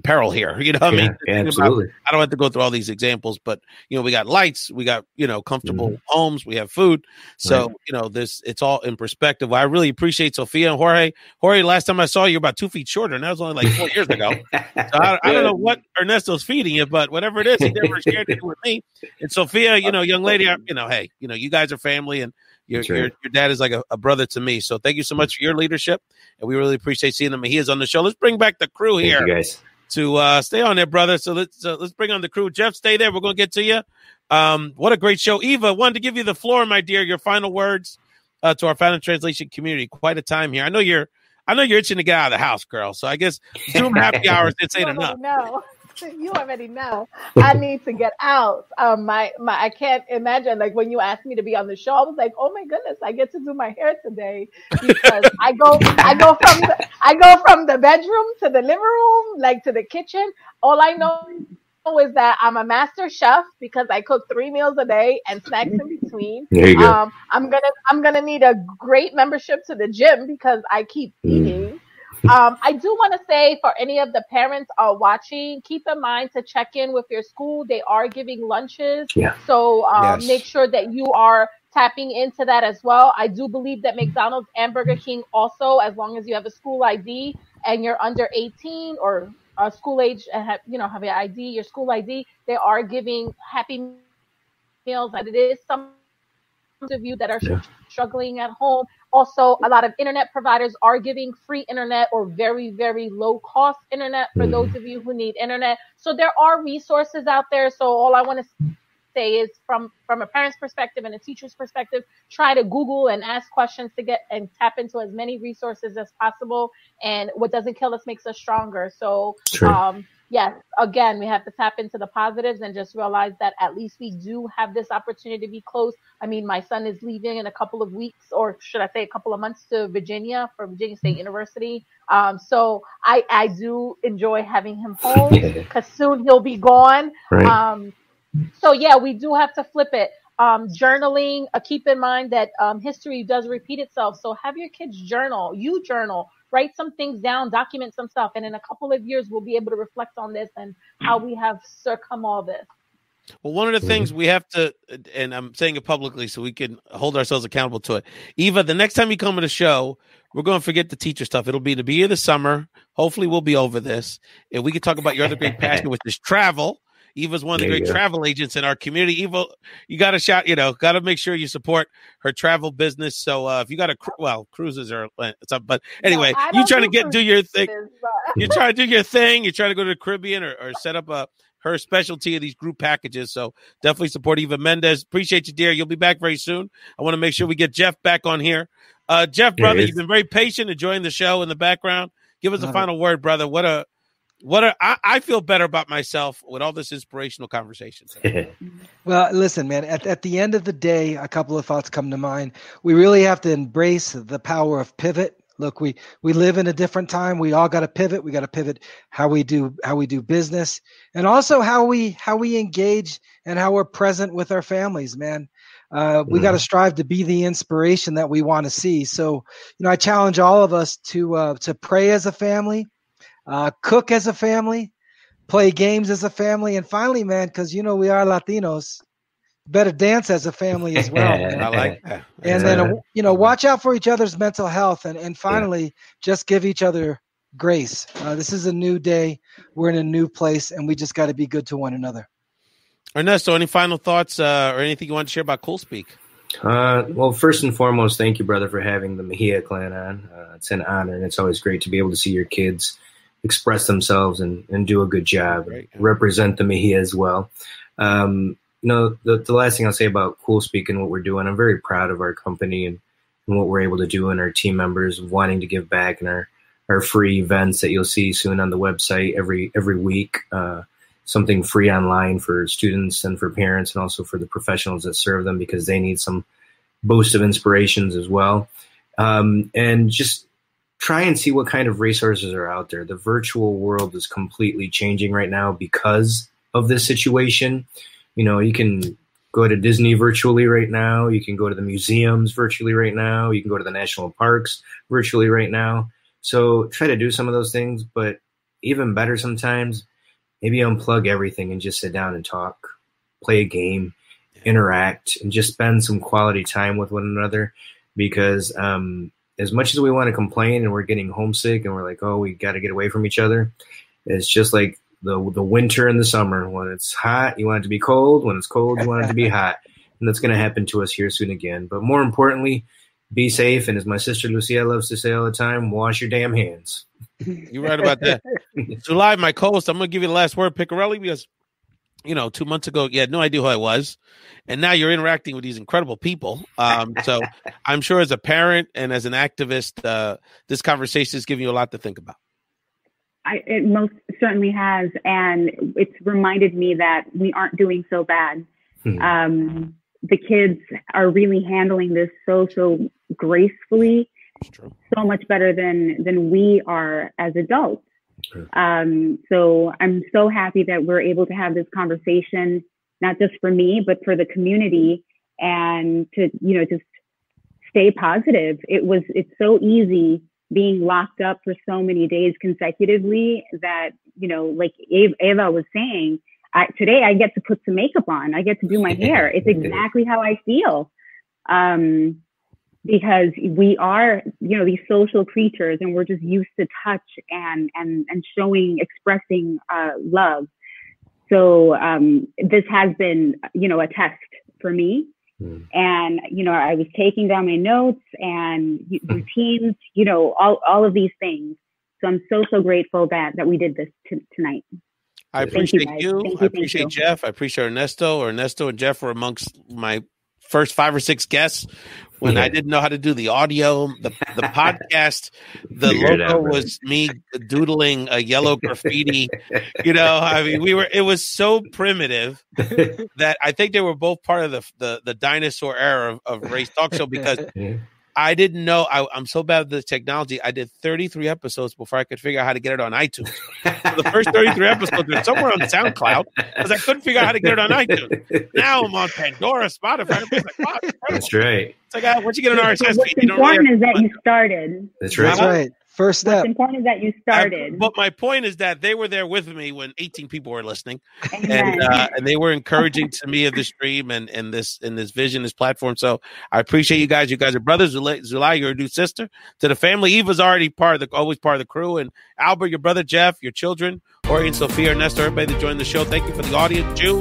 peril here. I mean? Yeah, absolutely. I don't have to go through all these examples, but, we got lights, we got, comfortable homes, we have food. So, it's all in perspective. I really appreciate Sophia and Jorge. Jorge, last time I saw you, about 2 feet shorter, and that was only like 4 years ago. So I don't know what Ernesto's feeding you, but whatever it is, he never shared it with me. And Sophia, young lady, hey, you guys are family, and your dad is like a brother to me. So thank you so much for your leadership. And we really appreciate seeing the Mejias on the show. Let's bring back the crew here. Thank you guys. To stay on there, brother. So let's bring on the crew. Jeff, stay there. We're going to get to you. What a great show. Eva, wanted to give you the floor, my dear. Your final words to our Found in Translation community. Quite a time here. I know you're itching to get out of the house, girl. So I guess Zoom happy hours didn't say enough. No. You already know I need to get out. I can't imagine, like, when you asked me to be on the show, I was like, oh my goodness, I get to do my hair today, because I go from the bedroom to the living room, like to the kitchen. All I know is that I'm a master chef because I cook 3 meals a day and snacks in between. There you go. I'm gonna need a great membership to the gym because I keep eating. I do want to say, for any of the parents watching, keep in mind to check in with your school. They are giving lunches. Yeah. So make sure that you are tapping into that as well. I do believe that McDonald's and Burger King also, as long as you have a school ID and you're under 18 or school age and have your ID, your school ID, they are giving Happy Meals. And it is some of you that are struggling at home. Also, a lot of internet providers are giving free internet or very, very low cost internet for those of you who need internet. So there are resources out there. So all I want to say is, from a parent's perspective and a teacher's perspective, try to Google and ask questions to get and tap into as many resources as possible. And what doesn't kill us makes us stronger. So, yes, again, we have to tap into the positives and just realize that at least we do have this opportunity to be close. I mean, my son is leaving in a couple of weeks, or should I say a couple of months, to Virginia for Virginia State University. So I do enjoy having him home because soon he'll be gone. Right. So yeah, we do have to flip it. Journaling, keep in mind that history does repeat itself. So have your kids journal, write some things down, document some stuff. And in a couple of years, we'll be able to reflect on this and how we have circum all this. Well, one of the things we have to, and I'm saying it publicly so we can hold ourselves accountable to it. Eva, the next time you come to the show, we're going to forget the teacher stuff. It'll be the beginning of the summer. Hopefully we'll be over this. And we can talk about your other great passion, which is travel. Eva's one of the great travel agents in our community. Eva, you got to shout, got to make sure you support her travel business. So if you got cruises are, but anyway, you trying to do your thing. You're trying to do your thing. You're trying to go to the Caribbean or set up her specialty of these group packages. So definitely support Eva Mendes. Appreciate you, dear. You'll be back very soon. I want to make sure we get Jeff back on here. Jeff, brother, you've been very patient, enjoying the show in the background. Give us a final word, brother. I feel better about myself with all this inspirational conversation. Well, listen, man, at the end of the day, a couple of thoughts come to mind. We really have to embrace the power of pivot. Look, we live in a different time. We all got to pivot. We got to pivot how we do business, and also how we engage and how we're present with our families, man. We got to strive to be the inspiration that we want to see. So, I challenge all of us to pray as a family, cook as a family, play games as a family, and finally, man, because we are Latinos, better dance as a family as well. I like that. And then watch out for each other's mental health, and finally, just give each other grace. This is a new day. We're in a new place, and we just got to be good to one another. Ernesto, any final thoughts or anything you want to share about CoolSpeak? Well, first and foremost, thank you, brother, for having the Mejia clan on. It's an honor, and it's always great to be able to see your kids express themselves and do a good job, and represent the Mejia as well. The last thing I'll say about CoolSpeak and what we're doing, I'm very proud of our company and what we're able to do, and our team members wanting to give back, and our free events that you'll see soon on the website every week. something free online for students and for parents and also for the professionals that serve them, because they need some boost of inspirations as well. And just try and see what kind of resources are out there. The virtual world is completely changing right now because of this situation. You know, you can go to Disney virtually right now. You can go to the museums virtually right now. You can go to the national parks virtually right now. So try to do some of those things, but even better sometimes, maybe unplug everything and just sit down and talk, play a game, interact, and just spend some quality time with one another. Because as much as we want to complain and we're getting homesick and we're like, oh, we got to get away from each other, it's just like the winter and the summer. When it's hot, you want it to be cold. When it's cold, you want it to be hot. And that's going to happen to us here soon again. But more importantly, be safe. And as my sister Lucia loves to say all the time, wash your damn hands. You're right about that. July, my co-host, I'm going to give you the last word, Picarelli, because, 2 months ago, you had no idea who I was. And now you're interacting with these incredible people. So I'm sure as a parent and as an activist, this conversation is giving you a lot to think about. It most certainly has. And it's reminded me that we aren't doing so bad. The kids are really handling this so gracefully, so much better than we are as adults. So I'm so happy that we're able to have this conversation, not just for me, but for the community, and to, just stay positive. It's so easy being locked up for so many days consecutively that, like Eva was saying, today I get to put some makeup on. I get to do my hair. It's exactly how I feel. Because we are, these social creatures, and we're just used to touch and expressing love. So this has been, a test for me. And, I was taking down my notes and routines, all of these things. So I'm so grateful that we did this tonight. I appreciate you. I appreciate Jeff. I appreciate Ernesto. Ernesto and Jeff were amongst my first 5 or 6 guests when I didn't know how to do the audio, the podcast. The logo was me doodling a yellow graffiti. It was so primitive that I think they were both part of the dinosaur era of Ray's Talk Show, because I didn't know. I'm so bad at the technology. I did 33 episodes before I could figure out how to get it on iTunes. So the first 33 episodes are somewhere on SoundCloud because I couldn't figure out how to get it on iTunes. Now I'm on Pandora, Spotify. That's right. It's like, once you get an RSS feed, you don't What's important is that you started. That's right. That's right. First step. What's important is that you started. But my point is that they were there with me when 18 people were listening, and they were encouraging to me of the stream and this vision, this platform. So I appreciate you guys. You guys are brothers. Zulai, you're a new sister to the family. Eva's already always part of the crew, and Albert, your brother Jeff, your children, Ori and Sophia, Ernesto, everybody that joined the show. Thank you for the audience. Jew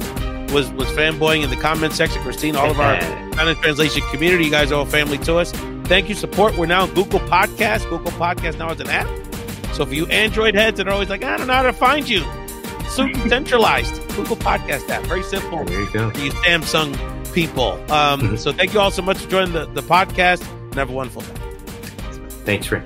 was fanboying in the comment section. Christine, all of our Sound and Translation community, you guys are all family to us. Thank you, support. We're now on Google Podcasts. Google Podcasts now is an app. So for you Android heads that are always like, I don't know how to find you, super centralized Google Podcast app. Very simple. There you go. For you Samsung people. So thank you all so much for joining the podcast, and have a wonderful day. Thanks, Rick.